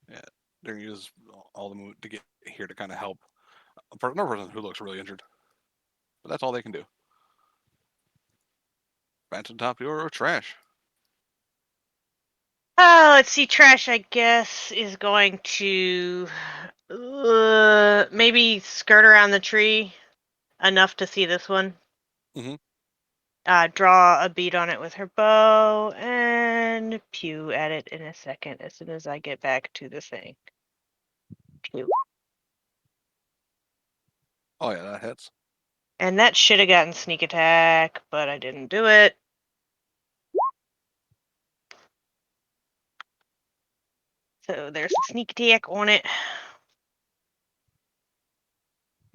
Yeah, they're gonna use all the move to get here to kind of help another person who looks really injured. But that's all they can do. Back to the top of your trash. Let's see. Trash, I guess, is going to maybe skirt around the tree enough to see this one. Mhm. Draw a bead on it with her bow and pew at it in a second as soon as I get back to the thing. Pew. Oh yeah, that hits. And that should have gotten sneak attack, but I didn't do it. So there's a sneak attack on it.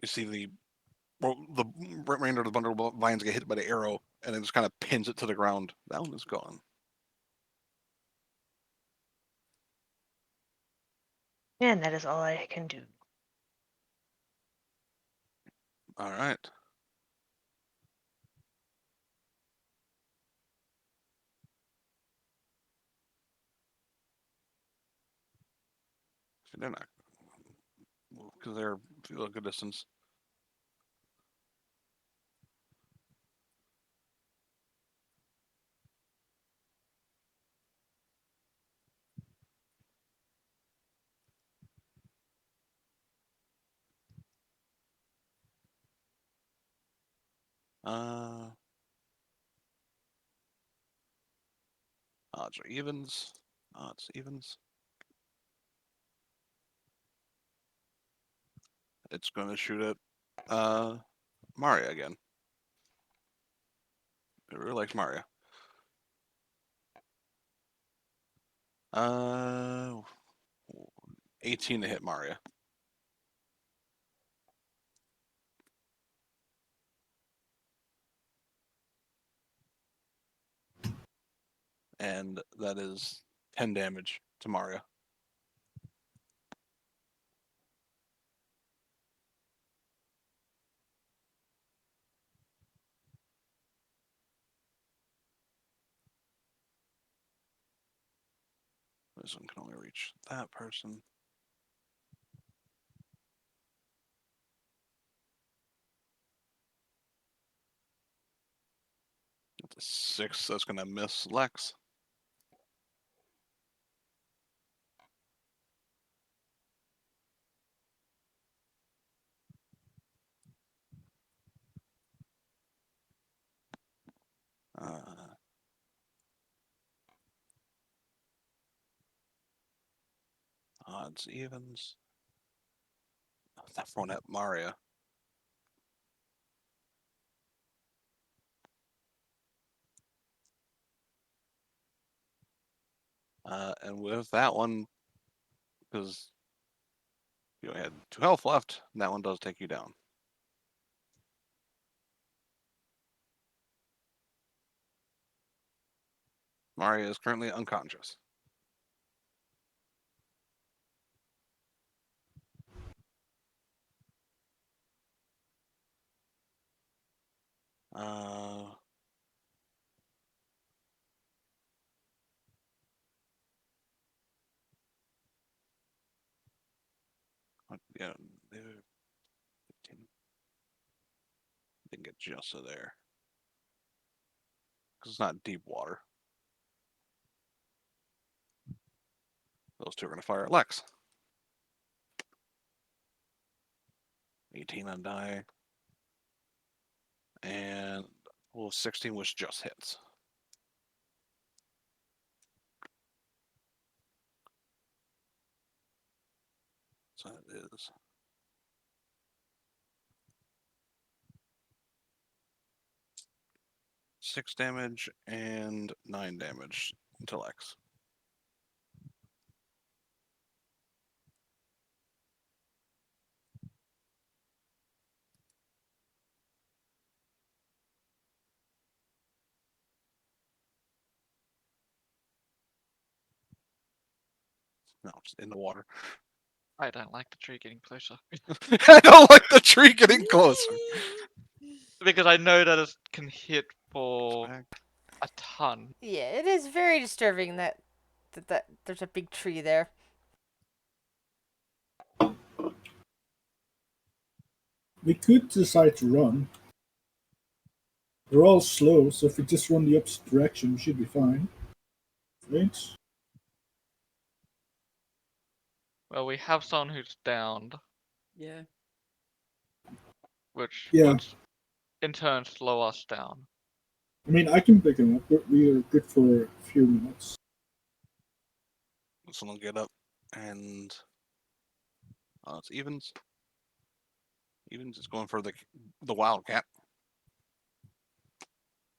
You see the remainder of the bundle of vines get hit by the arrow, and it just kind of pins it to the ground. That one is gone. And that is all I can do. All right. They're not. Because they're a good distance. Odds or evens. Odds, evens. It's going to shoot at Maria again. It really likes Maria. 18 to hit Maria. And that is 10 damage to Maria. This one can only reach that person. That's a 6. That's going to miss Lex. Odds, evens. That one at Maria. And with that one, because you only had 2 health left, that one does take you down. Maria is currently unconscious. Yeah, 15. Didn't get just to there. Because it's not deep water. Those two are going to fire at Lex. 18 on die. And 16, which just hits. So it is 6 damage and 9 damage to Lex. No, it's in the water. I don't like the tree getting closer. I don't like the tree getting closer. Because I know that it can hit for a ton. Yeah, it is very disturbing that there's a big tree there. We could decide to run. They're all slow, so if we just run the opposite direction, we should be fine. Right? Well, we have someone who's downed, Yeah. which Yeah. would in turn slow us down. I mean, I can pick him up, but we are good for a few minutes. This one will get up and it's evens. Evens is going for the wildcat.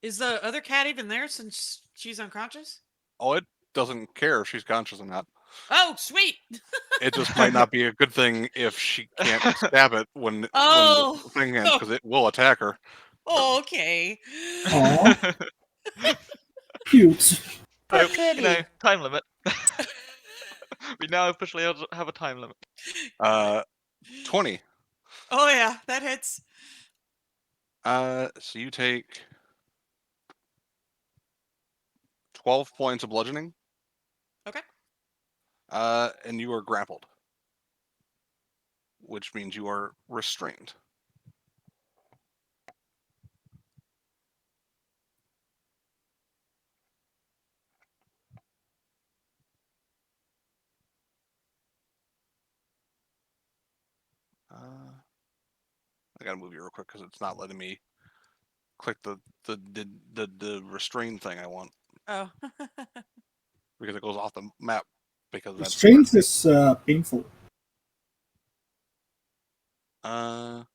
Is the other cat even there since she's unconscious? Oh, it doesn't care if she's conscious or not. Oh, sweet! It just might not be a good thing if she can't stab it when Oh. the thing ends, because it will attack her. Oh, okay. Aw. Cute. Poor So, kitty. time limit. We now officially have a time limit. 20. Oh yeah, that hits. So you take 12 points of bludgeoning. Okay. And you are grappled. which means you are restrained. I gotta move you real quick because it's not letting me click the restrain thing I want Oh. because it goes off the map because that's Restraint is painful. so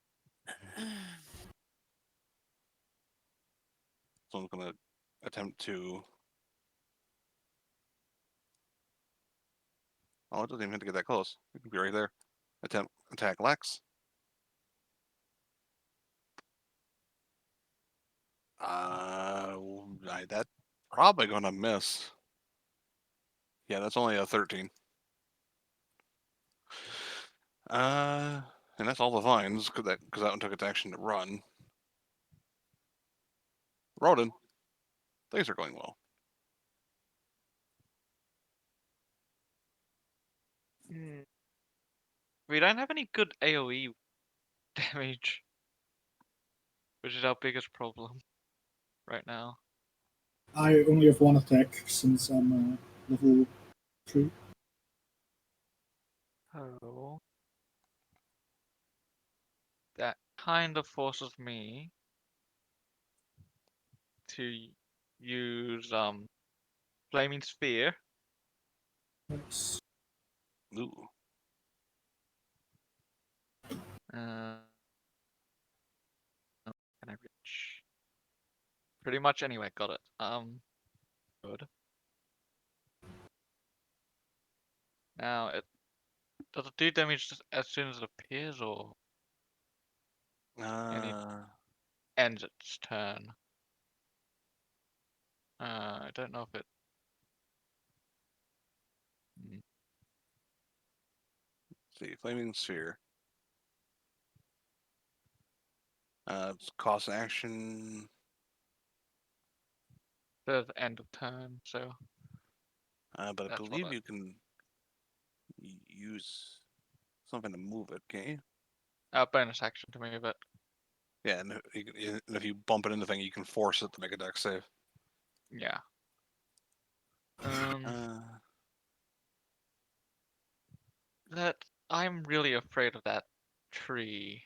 I'm gonna attempt to. Oh, it doesn't even have to get that close. It can be right there. Attempt attack Lex. That's probably gonna miss. Yeah, that's only a 13. And that's all the vines because that one took its action to run. Rodin, things are going well. We don't have any good AoE damage, which is our biggest problem right now. I only have one attack since I'm level 3. Oh. That kind of forces me to use Flaming Sphere. Nice. Ooh. Can I reach? Pretty much anyway, got it. Good. Now does it do damage just as soon as it appears or ends its turn? I don't know if it. Let's see, Flaming Sphere. It's cost action. Says end of turn, so. But I That's what believe I- you can use something to move it, okay? Bonus action to move it. Yeah, and if you bump it into the thing, you can force it to make a dex save. Yeah. That I'm really afraid of that tree.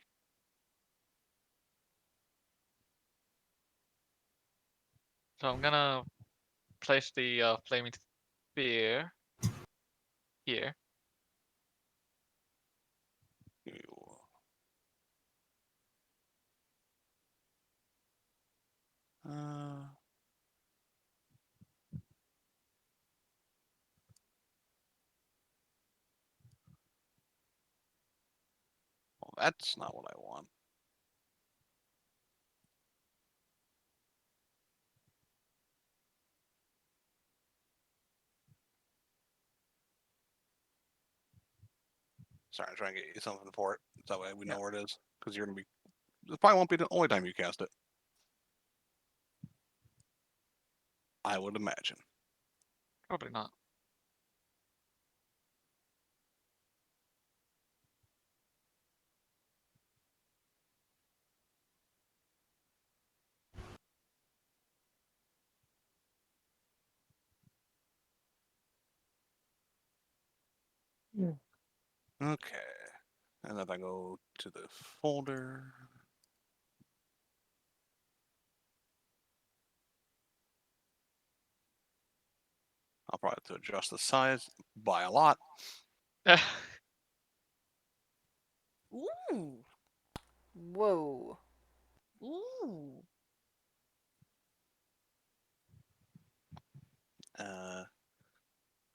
So I'm gonna place the flaming sphere here. Well, that's not what I want. Sorry, I'm trying to get you something for it. So that way we know where it is. Because you're going to be. This probably won't be the only time you cast it. I would imagine. Probably not. Okay. And if I go to the folder. I'll probably have to adjust the size by a lot. Ooh. Whoa. Ooh.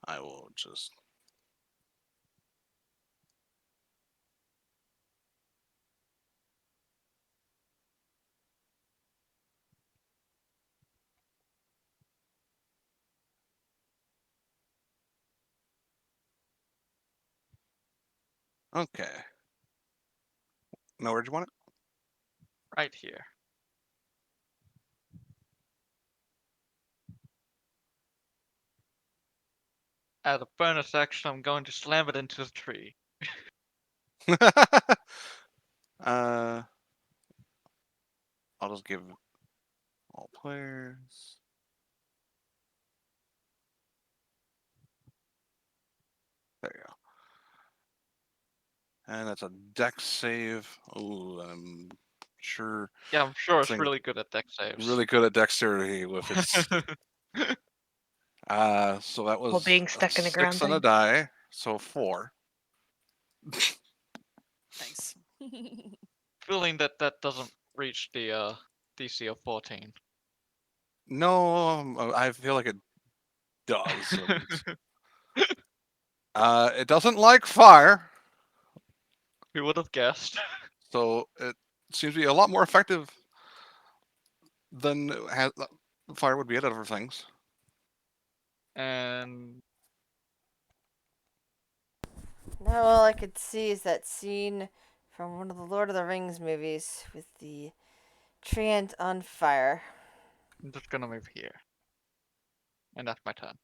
I will just. Okay. Now, where'd you want it? Right here. As a bonus action, I'm going to slam it into the tree. I'll just give all players. There you go. And that's a dex save. Oh, I'm sure. Yeah, I'm sure it's Thing- really good at deck saves. Really good at dexterity with its. So that was being stuck in the ground 6 on a thing. die, so 4. Nice. Feeling that that doesn't reach the DC of 14. No, I feel like it does. It doesn't like fire, Who would have guessed? so it seems to be a lot more effective than fire would be at other things. And Now all I could see is that scene from one of the Lord of the Rings movies with the treant on fire. I'm just gonna move here. And that's my turn.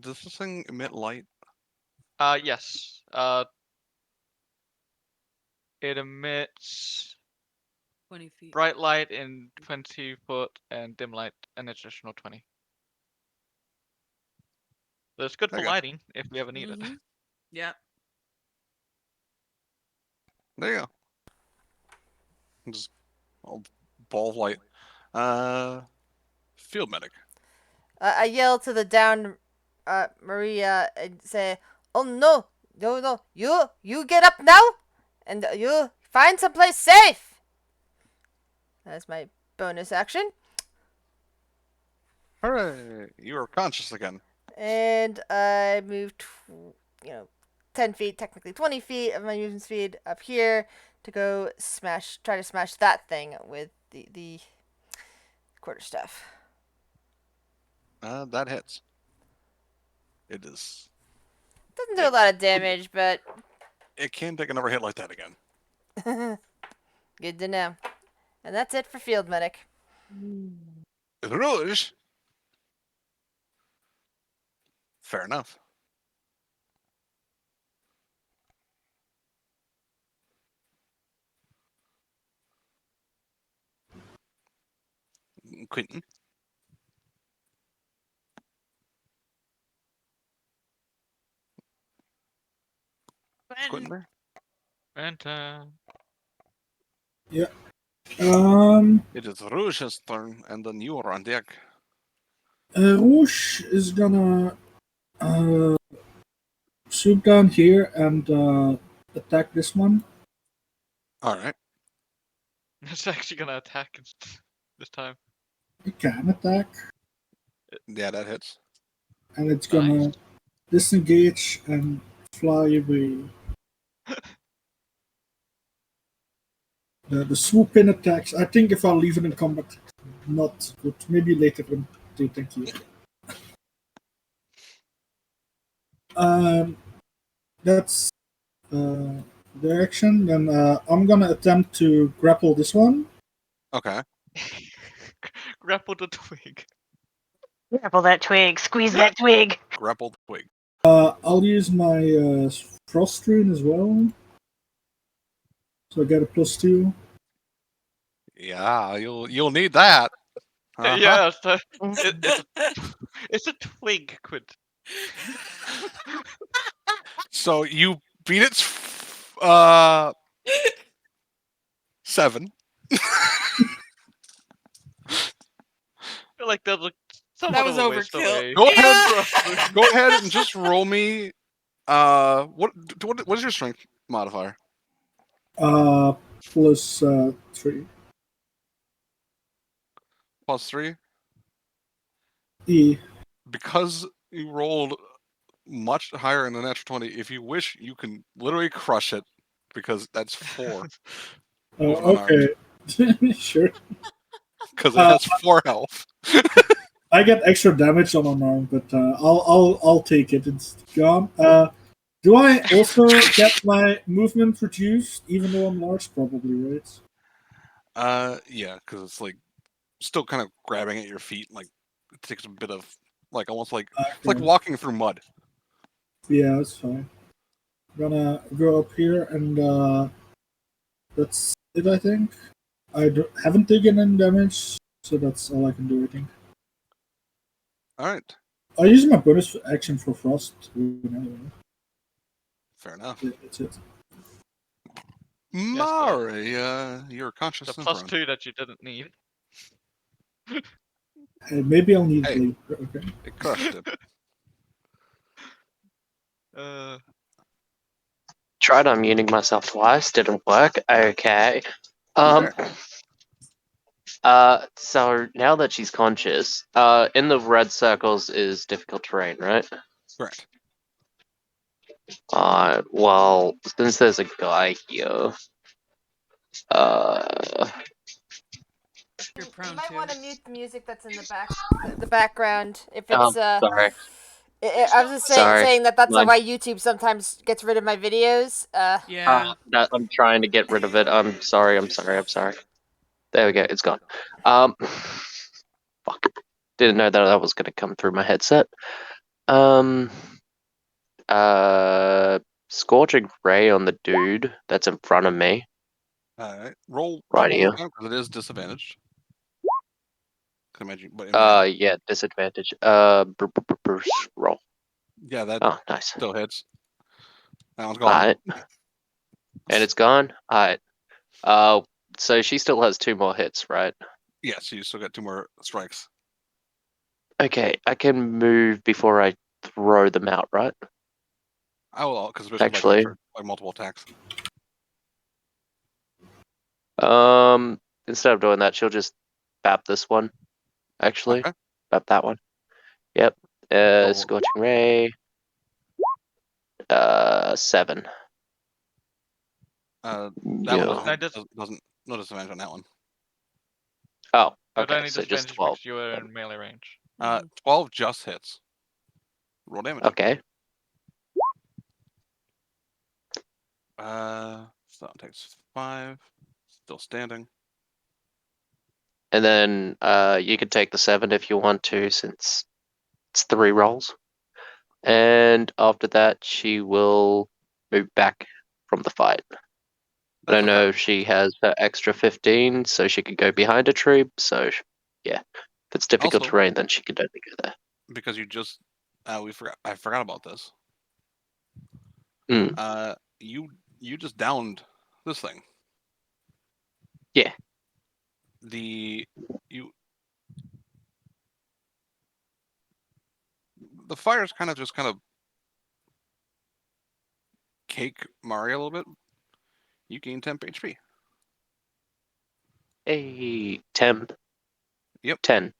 Does this thing emit light? Yes. It emits 20 feet. bright light in 20 foot and dim light an additional 20. That's good There for you go. lighting if we ever need it. Mhm. Yep. There you go. Just a ball of light. Field medic. I yell to the downed Maria and say, "Oh no, no, you get up now, and you find someplace safe." That's my bonus action, Hooray! You are conscious again. and I move, 10 feet, technically 20 feet of my movement speed up here to go try to smash that thing with the quarterstaff. That hits. It is. Doesn't do a lot of damage, but It can take another hit like that again. good to know. And that's it for field medic. Rouge. Fair enough. Quentin. Quentin there? And It is Rouge's turn, and then you are on deck. Rouge is gonna swoop down here and attack this one. Alright. it's actually gonna attack this time. It can attack, Yeah, that hits. and it's gonna disengage and fly away. The swoop in attacks, I think if I leave it in combat, not good. Maybe later when they attack you. That's their action. Then I'm gonna attempt to grapple this one. Okay. Grapple the twig. Grapple that twig. Squeeze that twig. Grapple the twig. I'll use my frost rune as well. So I get a +2. Yeah, you'll need that. Uh-huh. Yeah, it's a twig, Quid. So you beat its 7. I feel like that was That was overkill. Go Yeah. ahead. Go ahead and just roll me. What is your strength modifier? +3. +3. E. Because you rolled much higher in the natural 20. If you wish, you can literally crush it because that's 4. Okay. Sure. Because it has 4 health. I get extra damage on unarmed, but I'll take it. It's gone. Do I also get my movement reduced, even though I'm large? Probably, right? Yeah, because it's like still kind of grabbing at your feet. Like it takes a bit of almost like it's like Okay. walking through mud. Yeah, that's fine. Gonna go up here and that's it. I think haven't taken any damage, so that's all I can do. I think. All right. I'll use my bonus action for frost. Anyway. Fair enough. Yeah, that's it. Mari, you're conscious The and plus prone. 2 that you didn't need. Hey, maybe I'll need Hey. it later. Okay. It crushed it. Tried unmuting myself twice, didn't work. Okay. Okay. So now that she's conscious, in the red circles is difficult terrain, right? Correct. Well, since there's a guy here, You're You prone might to. want to mute the music that's in the background if oh, it's sorry, I was just Sorry. saying that's My- why YouTube sometimes gets rid of my videos. Yeah. I'm trying to get rid of it. I'm sorry. There we go. It's gone. Fuck. Didn't know that was gonna come through my headset. Scorching Ray on the dude that's in front of me. All right. Roll Right one here. more time because it is disadvantaged. Can imagine, but imagine. Yeah, disadvantage. Roll. Yeah, that Oh, nice. still hits. That one's gone. Alright. And it's gone? Alright. So she still has 2 more hits, right? Yes, you still got 2 more strikes. Okay, I can move before I throw them out, right? I will, because Actually. by multiple attacks. Instead of doing that, she'll just bap this one. Actually. Okay. Bap that one. Yep. Roll. Scorching Ray. 7. That Yeah. one doesn't no disadvantage on that one. Oh, But okay, only so just disadvantage 12. because you were in melee range. 12 just hits. Roll damage. Okay. So that takes 5. Still standing. And then you could take the 7 if you want to, since it's 3 rolls. And after that, she will move back from the fight. I don't know if she has her extra 15, so she could go behind a tree. So, yeah, if it's difficult Also- terrain, then she could only go there. Because you just I forgot about this. Mm. You just downed this thing. Yeah. The fire's kind of cake Mari a little bit. You gain 10 HP. A temp. Yep. 10.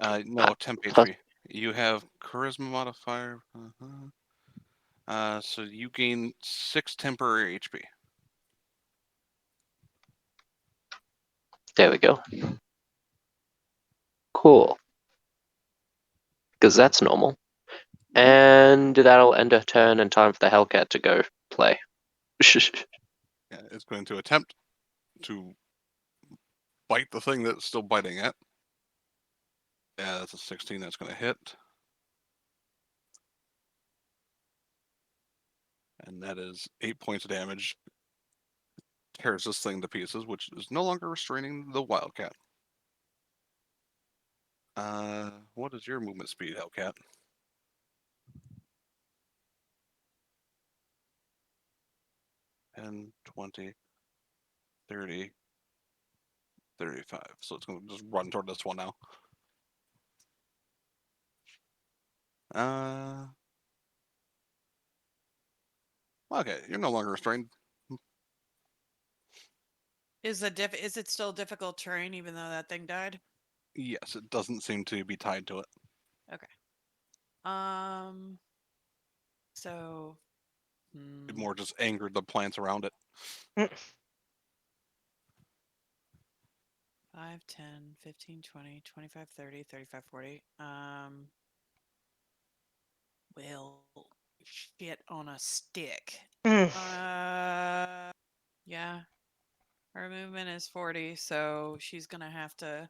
No, 10 HP. You have charisma modifier. So you gain 6 temporary HP. There we go. Cool. Because that's normal. And that'll end her turn and time for the Hellcat to go play. Yeah, it's going to attempt to bite the thing that's still biting at. Yeah, that's a 16. That's going to hit. And that is 8 points of damage. Tears this thing to pieces, which is no longer restraining the Wildcat. What is your movement speed, Hellcat? And 20, 30, 35. So it's going to just run toward this one now. Okay, you're no longer restrained. Is it still difficult terrain even though that thing died? Yes, it doesn't seem to be tied to it. So It more just angered the plants around it. 5, 10, 15, 20, 25, 30, 35, 40. Well, shit on a stick. Yeah. Her movement is 40, so she's gonna have to.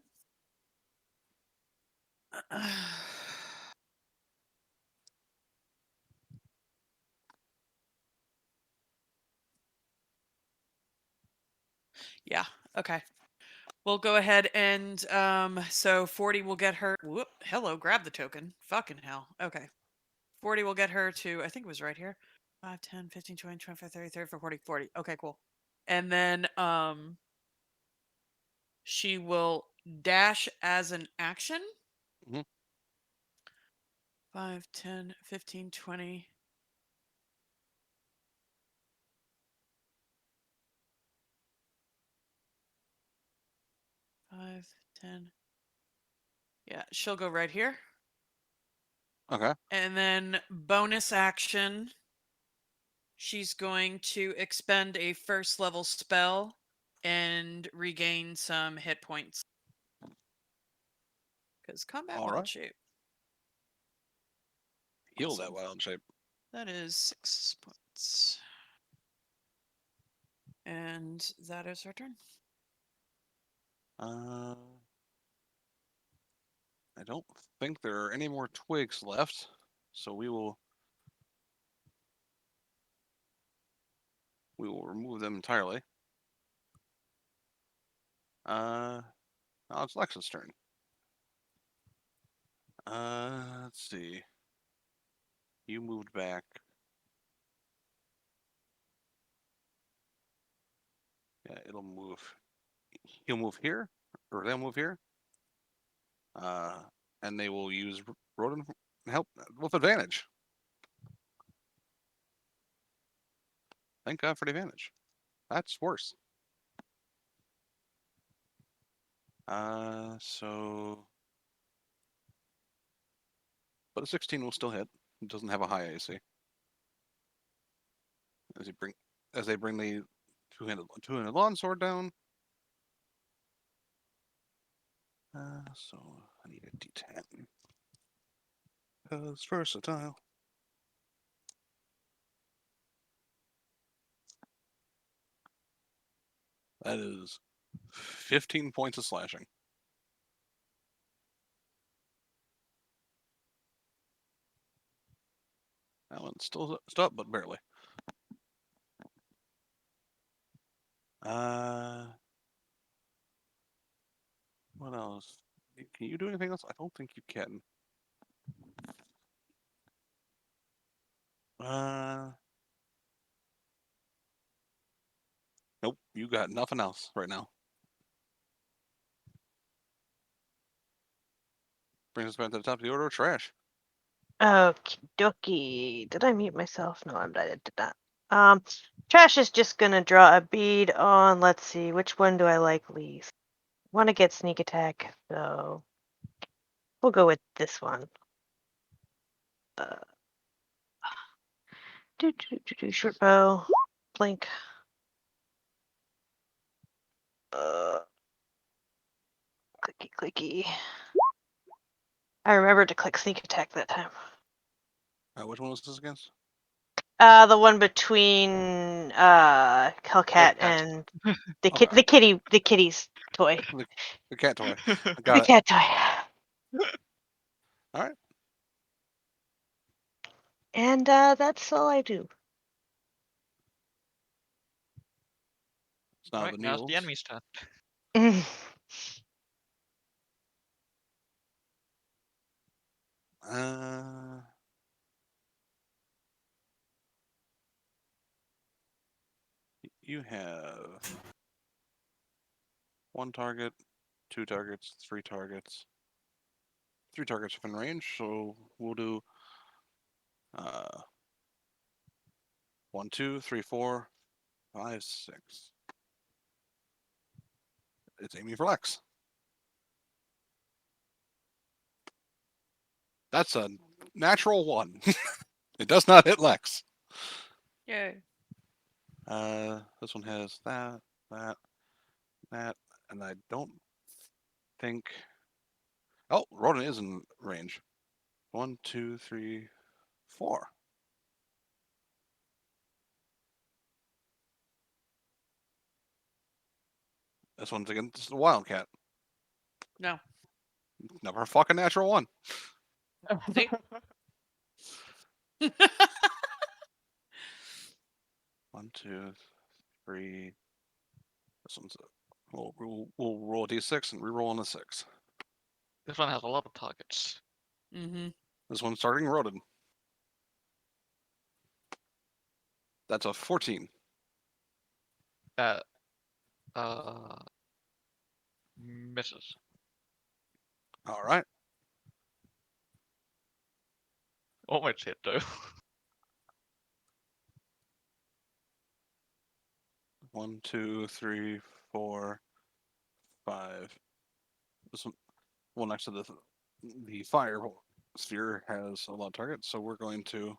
Yeah. Okay. We'll go ahead and so 40 will get her. Whoop, hello, grab the token. Fucking hell. Okay. 40 will get her to, I think it was right here. 5, 10, 15, 20, 25, 30, 34, 40, 40. Okay, cool. And then she will dash as an action. Mhm. 5, 10, 15, 20. Five, 10. Yeah, she'll go right here. Okay. And then bonus action, she's going to expend a first level spell and regain some hit points. Because combat All wild right. shape. Heal Awesome. that wild shape. That is 6 points. And that is her turn. I don't think there are any more twigs left, so we will remove them entirely. Now it's Lex's turn. Let's see. You moved back. Yeah, it'll move. He'll move here, or they'll move here. And they will use Rodent help with advantage. Thank God for the advantage. That's worse. So, but a 16 will still hit. It doesn't have a high AC. As they bring the two-handed longsword down. So I need a D10 because versatile. That is 15 points of slashing. That one's still up, but barely. What else? Can you do anything else? I don't think you can. Nope, you got nothing else right now. Brings us back to the top of the order of trash. Okie dokie. Did I mute myself? No, I did not. Trash is just gonna draw a bead on. Let's see, which one do I like least? Want to get sneak attack, so we'll go with this one. Short bow, blink. Clicky clicky. I remembered to click sneak attack that time. Which one was this against? The one between Hellcat and the Okay. the kitty's toy. The cat toy. I The got it. cat toy. All right. And that's all I do. It's not Right, the now's Needles. the enemy's turn. You have 1 target, 2 targets, 3 targets. 3 targets within range, so we'll do 1, 2, 3, 4, 5, 6. It's aiming for Lex. That's a natural 1. It does not hit Lex. Yay. This one has that, and I don't think. Oh, Rodent is in range. 1, 2, 3, 4. This one's against the Wildcat. No. Never a fucking natural 1. See? 1, 2, 3. This one's We'll roll a d6 and reroll on a 6. This one has a lot of targets. Mm-hmm. This one's starting Rodin. That's a 14. That misses. All right. Almost hit though. 1, 2, 3, 4, 5. This one next to the fire sphere has a lot of targets, so we're going to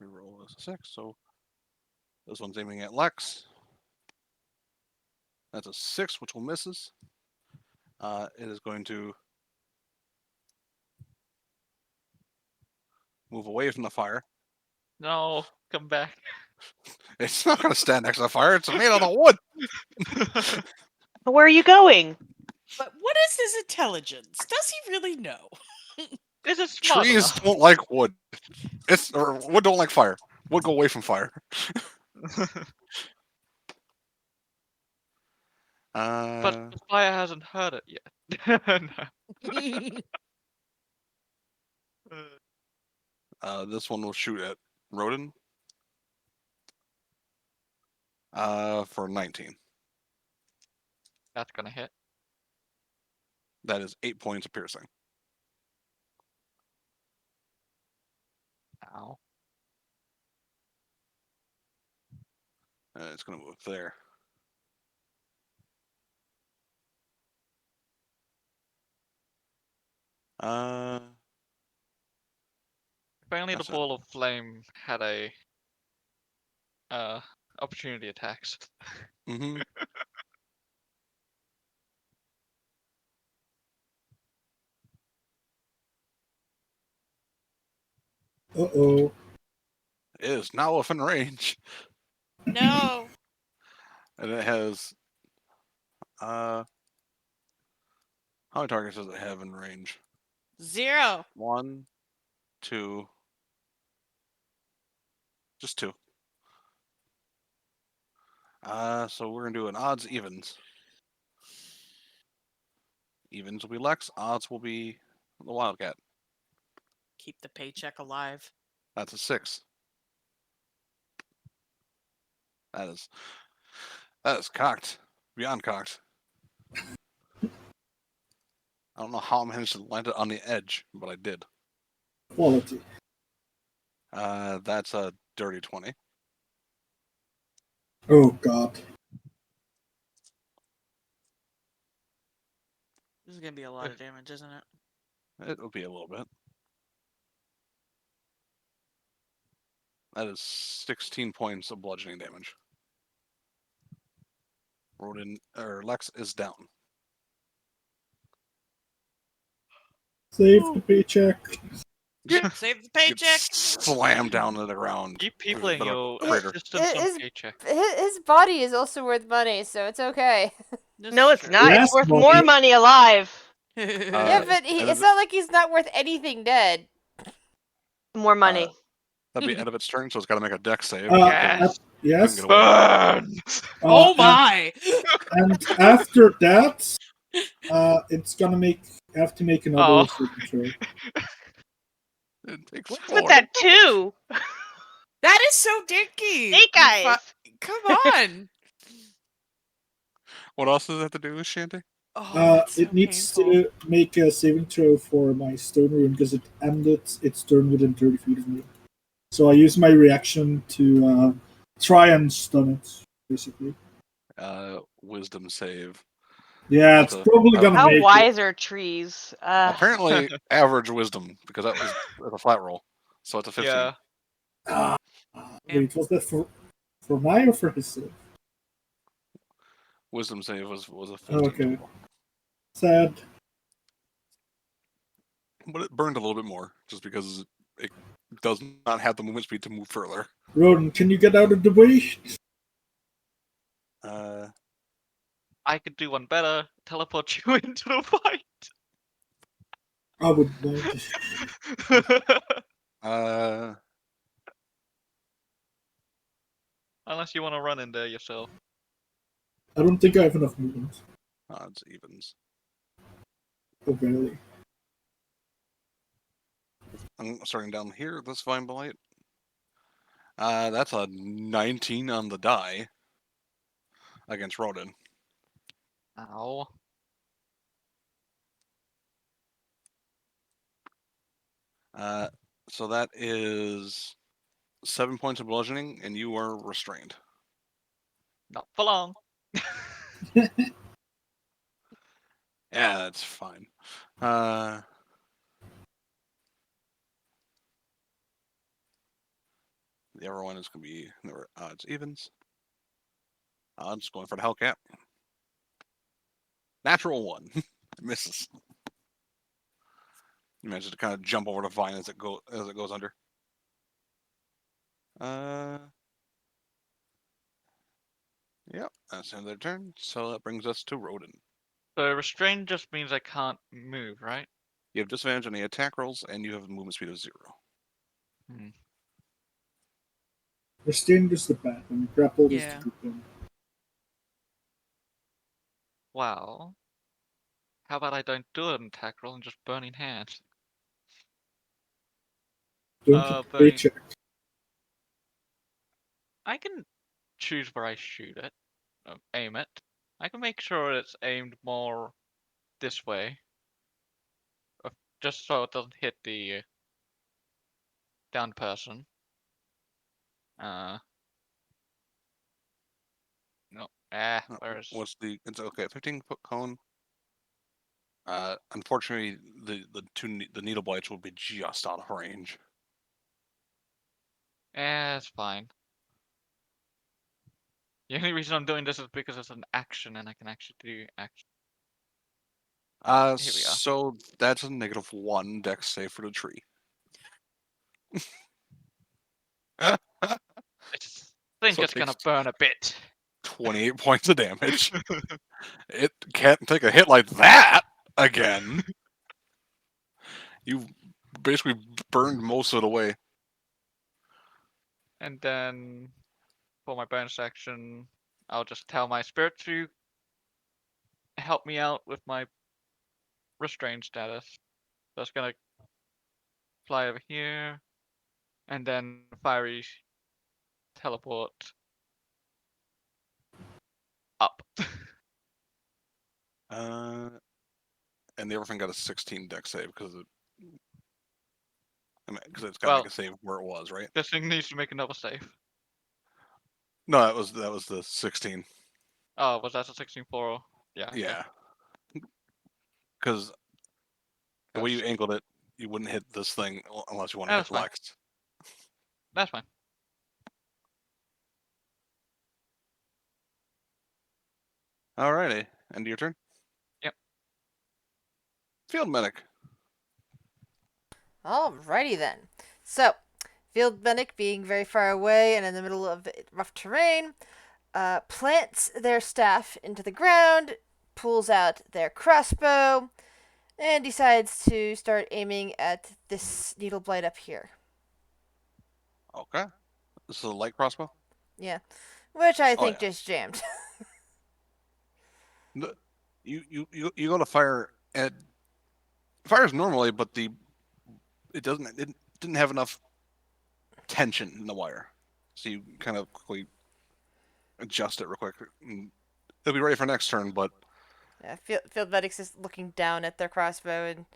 reroll as a 6. So this one's aiming at Lex. That's a 6, which will misses. It is going to move away from the fire. No, come back. It's not going to stand next to the fire. It's made out of wood. Where are you going? But what is his intelligence? Does he really know? Is it smart Trees enough? don't like wood. Or wood don't like fire. Wood go away from fire. But the fire hasn't heard it yet. No. This one will shoot at Rodin. For 19. That's gonna hit. That is 8 points of piercing. Ow. It's going to move there. If only the That's it. ball of flame had a opportunity attacks. Mm-hmm. Uh-oh. It is now within range. No. And it has how many targets does it have in range? 0. 1, 2, just 2. So we're gonna do an odds evens. Evens will be Lex, odds will be the Wildcat. Keep the paycheck alive. That's a 6. That is cocked. Beyond cocked. I don't know how I managed to land it on the edge, but I did. Quality. That's a dirty 20. Oh, God. This is going to be a lot of damage, isn't it? It will be a little bit. That is 16 points of bludgeoning damage. Rodin or Lex is down. Save the paycheck. Save the Gets paycheck. slammed down to the ground. Keep There's a peopling bit of your crater. assistance on His, paycheck. his body is also worth money, so it's okay. This No, is it's true. not. It's Last worth money- more money alive. Yeah, but and it's not like he's not worth anything dead. More money. That'd be end of its turn, so it's got to make a dex save. Yes. Yes. Couldn't get away. Burn! Oh my! And after that, it's gonna have to make another Oh. saving throw. It takes What's 4. with that 2? That is so dinky. Snake You eyes. Come on. What else does it have to do with Shanty? Oh, that's so It needs painful. to make a saving throw for my stone rune because it ended its turn within 30 feet of me. So I use my reaction to try and stun it, basically. Wisdom save. Yeah, That's it's a- probably oh. gonna How make it. wise are trees? Apparently, average wisdom, because that was a flat roll. So it's a 15. Yeah. Wait, was that for my or for his save? Wisdom save was a 15. Okay. total. Sad. But it burned a little bit more, just because it does not have the movement speed to move further. Rodin, can you get out of the way? I could do one better. Teleport you into the fight. I would not. Unless you want to run in there yourself. I don't think I have enough movement. Odds, evens. Oh, barely. I'm starting down here. This Vine Blight. That's a 19 on the die against Rodin. Ow. So that is 7 points of bludgeoning, and you are restrained. Not for long. Yeah, that's fine. The other one is going to be odds, evens. Odds going for the Hellcat. Natural 1. Misses. You manage to kind of jump over the vine as it goes under. Yep, that's the end of their turn. So that brings us to Rodin. So restrained just means I can't move, right? You have disadvantage on the attack rolls, and you have a movement speed of 0. Restrained is the bad one. Grappled is Yeah. the good one. Well, how about I don't do an attack roll and just burning hands? Don't Burning. paycheck. I can choose where I shoot it, aim it. I can make sure it's aimed more this way, just so it doesn't hit the downed person. No. Where's... What's the? It's okay. 15-foot cone. Unfortunately, the needle blights will be just out of range. it's fine. The only reason I'm doing this is because it's an action and I can actually do action. Here we are. So that's a -1 dex save for the tree. This thing So it is gonna takes burn a bit. 28 points of damage. It can't take a hit like that again. You basically burned most of it away. And then for my bonus action, I'll just tell my spirit to help me out with my restrained status. So it's gonna fly over here, and then fiery teleport up. And the other thing got a 16 dex save because it's got to Well, make a save where it was, right? this thing needs to make another save. No, that was the 16. Oh, was that a 16 for? Yeah. Okay. Yeah. Because the way you angled it, you wouldn't hit this thing unless you want to That's hit fine. Lex. That's fine. Alrighty. End of your turn? Yep. Field medic. Alrighty then. So, Field Medic, being very far away and in the middle of rough terrain, plants their staff into the ground, pulls out their crossbow, and decides to start aiming at this needle blight up here. Okay. This is a light crossbow? Yeah. Which I think yeah. just jammed. You go to fire and fires normally, but it didn't have enough tension in the wire, so you kind of quickly adjust it real quick. It'll be ready for next turn, but Yeah, Field Medic's is looking down at their crossbow and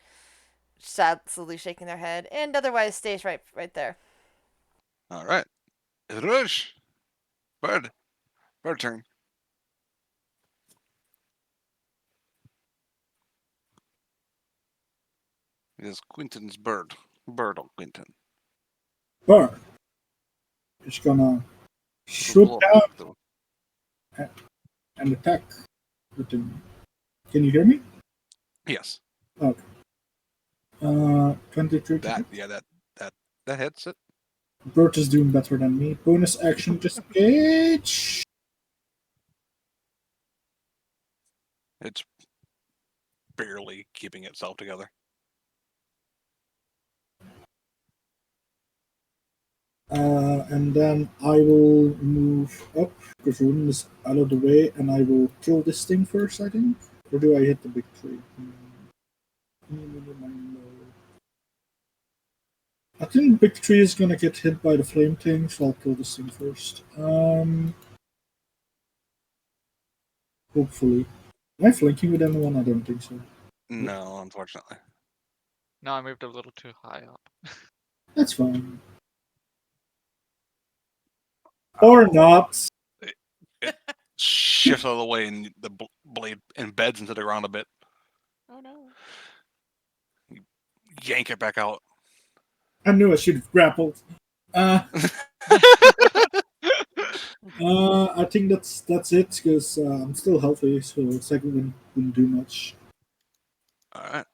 slowly shaking their head, and otherwise stays right there. all right. Rush, bird turn. It is Quinton's bird. Bird on Quinton. Bird is gonna swoop down and attack with him. Can you hear me? Yes. Okay. 23. That hits it. Bert is doing better than me. Bonus action, disengage. It's barely keeping itself together. And then I will move up because Ruben is out of the way, and I will kill this thing first, I think. Or do I hit the big tree? I think the big tree is gonna get hit by the flame thing, so I'll kill this thing first. Hopefully. Am I flanking with anyone? I don't think so. No, unfortunately. No, I moved a little too high up. That's fine. Or not. Shifts out of the way and the blade embeds into the ground a bit. Oh no. Yank it back out. I knew I should have grappled. I think that's it because I'm still healthy, so second wouldn't do much. Alright.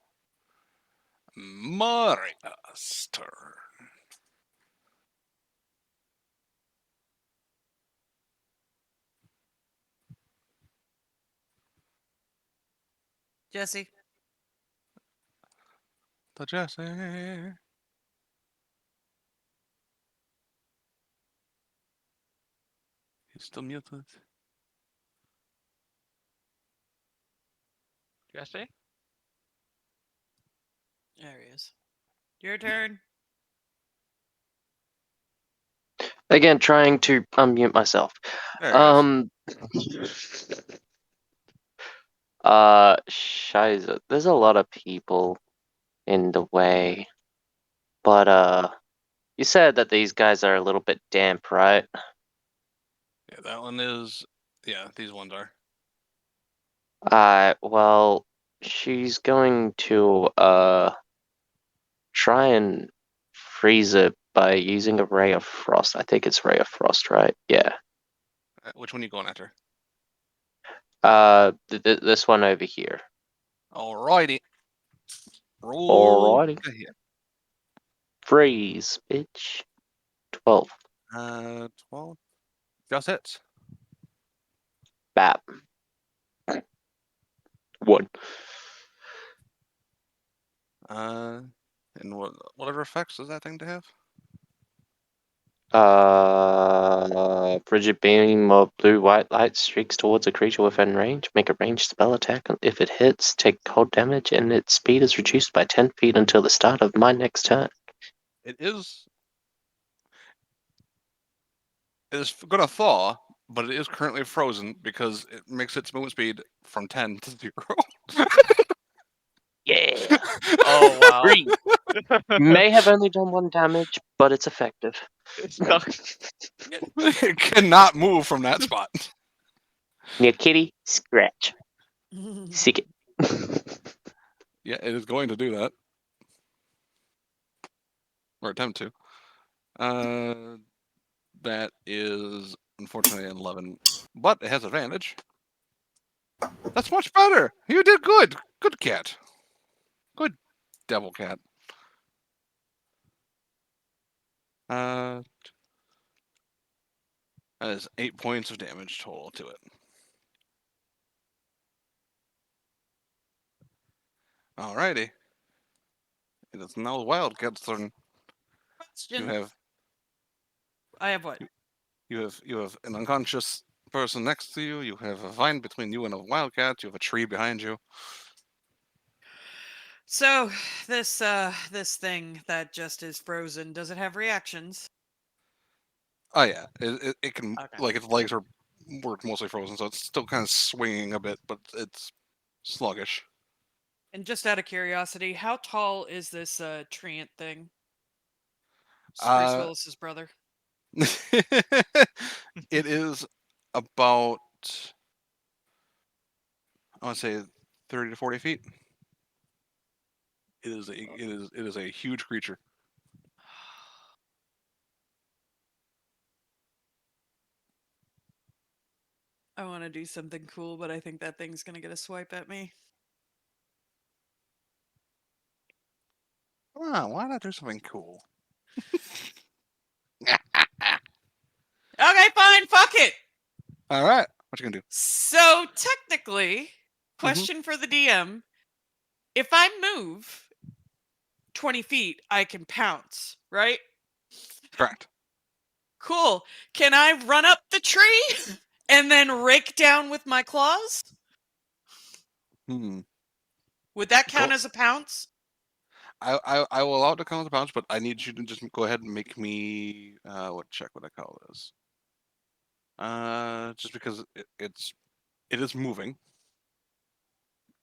Maria's turn. Jesse. The Jesse. He's still muted. Jesse? There he is. Your turn. Again, trying to unmute myself. There he Shiza, there's a lot of people in the way. But, you said that these guys are a little bit damp, right? Yeah, that one is. Yeah, these ones are. Well, she's going to, try and freeze it by using a ray of frost. I think it's ray of frost, right? Yeah. Which one are you going after? This one over here. Alrighty. Roll. Alrighty. Freeze, bitch. 12. 12. Just hits. Bap. 1. And whatever effects does that thing to have? Frigid beam of blue-white light streaks towards a creature within range. Make a ranged spell attack. If it hits, take cold damage, and its speed is reduced by 10 feet until the start of my next turn. It is gonna thaw, but it is currently frozen because it makes its movement speed from 10 to 0. Yeah. Oh wow. Free. May have only done 1 damage, but it's effective. It's stuck. It cannot move from that spot. Near kitty, scratch. Sick it. Yeah, it is going to do that. Or attempt to. That is unfortunately an 11. But it has advantage. That's much better. You did good. Good cat. Good devil cat. That is 8 points of damage total to it. Alrighty. It is now the Wildcat's turn. You have I have what? you have an unconscious person next to you. You have a vine between you and a wildcat. You have a tree behind you. So this thing that just is frozen, does it have reactions? Oh yeah, it can Okay. like its legs were mostly frozen, so it's still kind of swinging a bit, but it's sluggish. And just out of curiosity, how tall is this treant thing? Bruce Willis's brother. It is about, I want to say 30 to 40 feet. It is a huge creature. I want to do something cool, but I think that thing's gonna get a swipe at me. Wow, why not do something cool? Okay, fine, fuck it. All right, what you gonna do? So technically, question for the DM: if I move 20 feet, I can pounce, right? Correct. Cool. Can I run up the tree and then rake down with my claws? Hmm. Would that count Go- as a pounce? I will allow it to count as a pounce, but I need you to just go ahead and make me what check would I call this? Just because it is moving.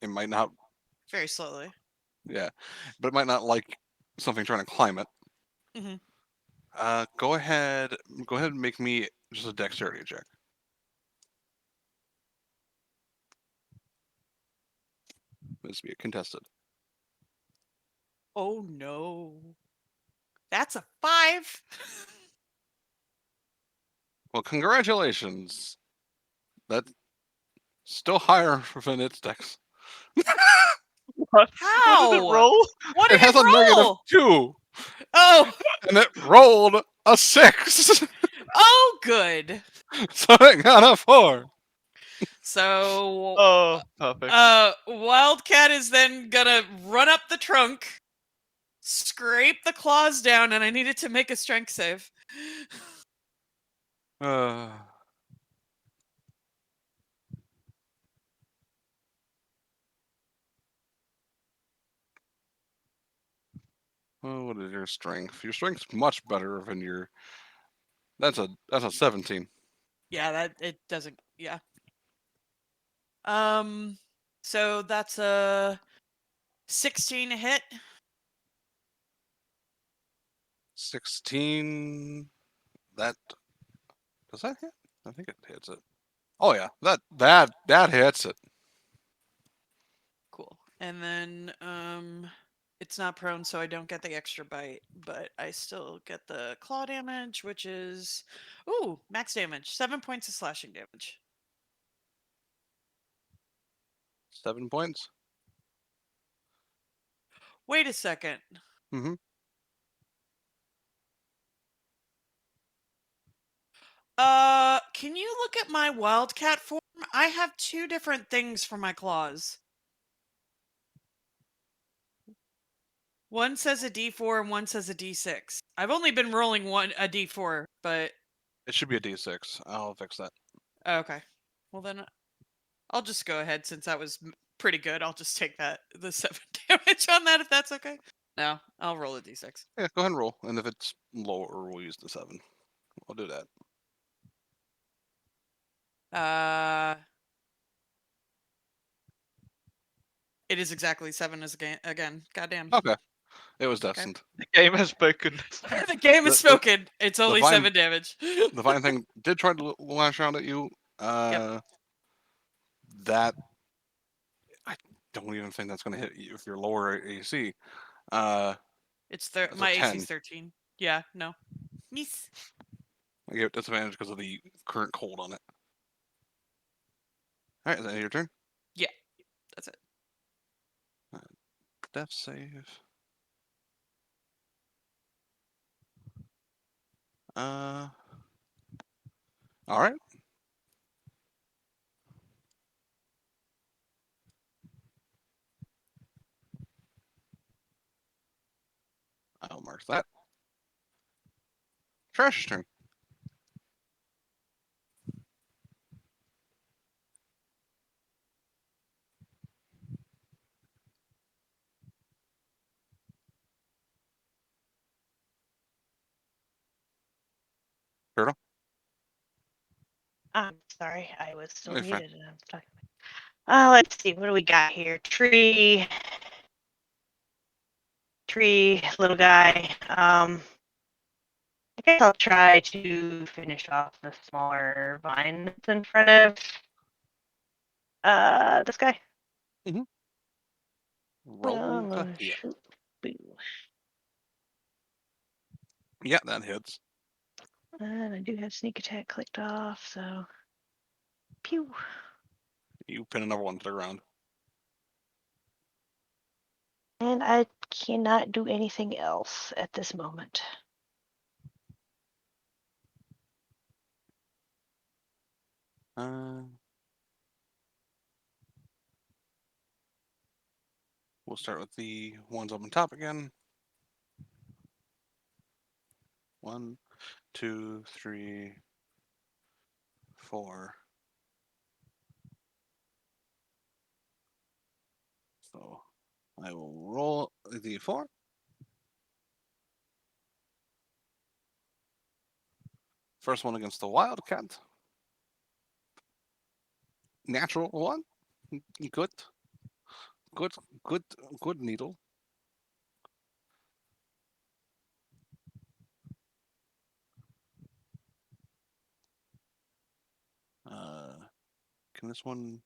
It might not, Very slowly. yeah, but it might not like something trying to climb it. hmm Go ahead and make me just a dexterity check. This be a contested. Oh no. That's a 5. Well, congratulations. That's still higher than its dex. What? What did it How? roll? What It did has it a roll? -2, Oh, and it rolled a 6, oh, good. so it got a 4. So, Oh, perfect. Wildcat is then gonna run up the trunk, scrape the claws down, and I needed to make a strength save. Oh, what is your strength? Your strength's much better than your. That's a 17. Yeah, that it doesn't. Yeah. So that's a 16 hit. 16. That does that hit? I think it hits it. Oh yeah, that hits it. Cool. And then it's not prone, so I don't get the extra bite, but I still get the claw damage, which is max damage. 7 points of slashing damage. 7 points. Wait a second. Mm-hmm. Can you look at my wildcat form? I have 2 different things for my claws. One says a D4 and one says a D6. I've only been rolling a D4, but It should be a D6. I'll fix that. okay. Well then, I'll just go ahead since that was pretty good. I'll just take the 7 damage on that if that's okay. No, I'll roll a D6. Yeah, go ahead and roll, and if it's lower, we'll use the 7. I'll do that. It is exactly 7 as again. Goddamn. Okay, it was destined. The game has spoken. The game is The- spoken. It's only vine- 7 damage. The fine thing did try to lash out at you. That I don't even think that's going to hit you if you're lower AC. It's That's a my 10. AC's 13. Yeah, no. Miss. I gave it disadvantage because of the current cold on it. All right, is that your turn? Yeah, that's it. Death save. All right. I'll mark that. Trash's turn. Turtle. I'm sorry, I was still You're fine. muted and I was talking. Let's see, what do we got here? Tree, little guy. I guess I'll try to finish off the smaller vine that's in front of this guy. Roll to hit. Shoot. Boo. Yeah, that hits. And I do have sneak attack clicked off, so pew. You pin another one to the ground. And I cannot do anything else at this moment. We'll start with the ones up on top again. 1, 2, 3, 4. So I will roll a d4. First one against the Wildcat. Natural 1. Good. Good needle. Can this one?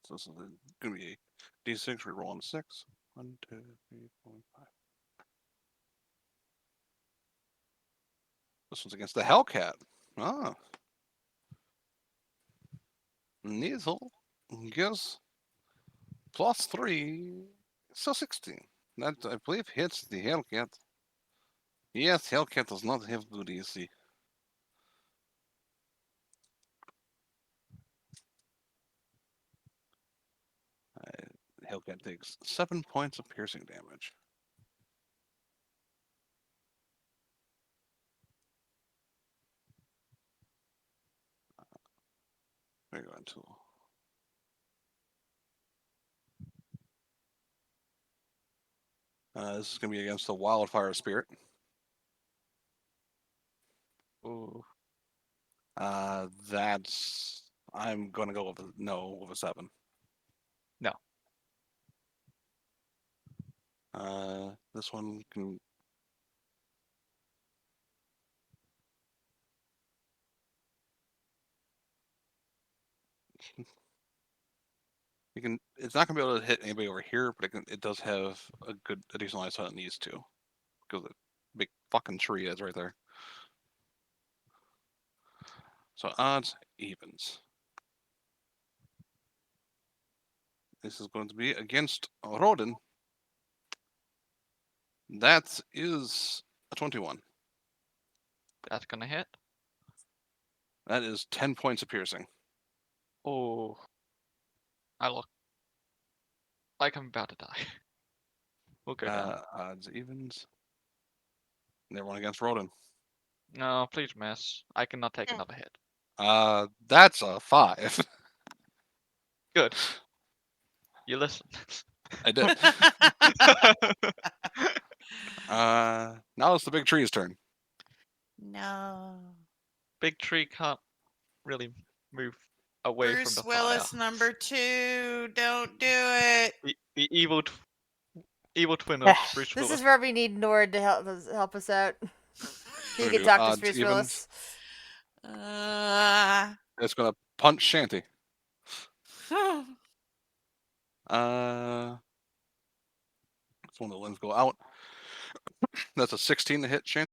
So this is gonna be a d6. We're rolling 6. 1, 2, 3, 4, 5. This one's against the Hellcat. Ah. Neasel gives +3, so 16. That I believe hits the Hellcat. Yes, Hellcat does not have good AC. Hellcat takes 7 points of piercing damage. We're going to. This is going to be against the Wildfire Spirit. Ooh. That's. I'm going to go with with a 7. No. This one can. You can. It's not going to be able to hit anybody over here, but it does have a decent line of sight on these two, because the big fucking tree is right there. So odds, evens. This is going to be against Rodin. That is a 21. That's gonna hit. That is 10 points of piercing. Oh. I look like I'm about to die. We'll go down. Odds, evens. And everyone against Rodin. No, please miss. I cannot take another hit. That's a 5. Good. You listen. I did. Now it's the big tree's turn. No. Big tree can't really move away Bruce from the Willis fire. number 2. Don't do it. The evil twin of Bruce This Willis. is where we need Nord to help us out. He We're can gonna talk do to odds, Bruce evens. Willis. It's gonna punch Shanty. It's one of the limbs go out. That's a 16 to hit Shanty.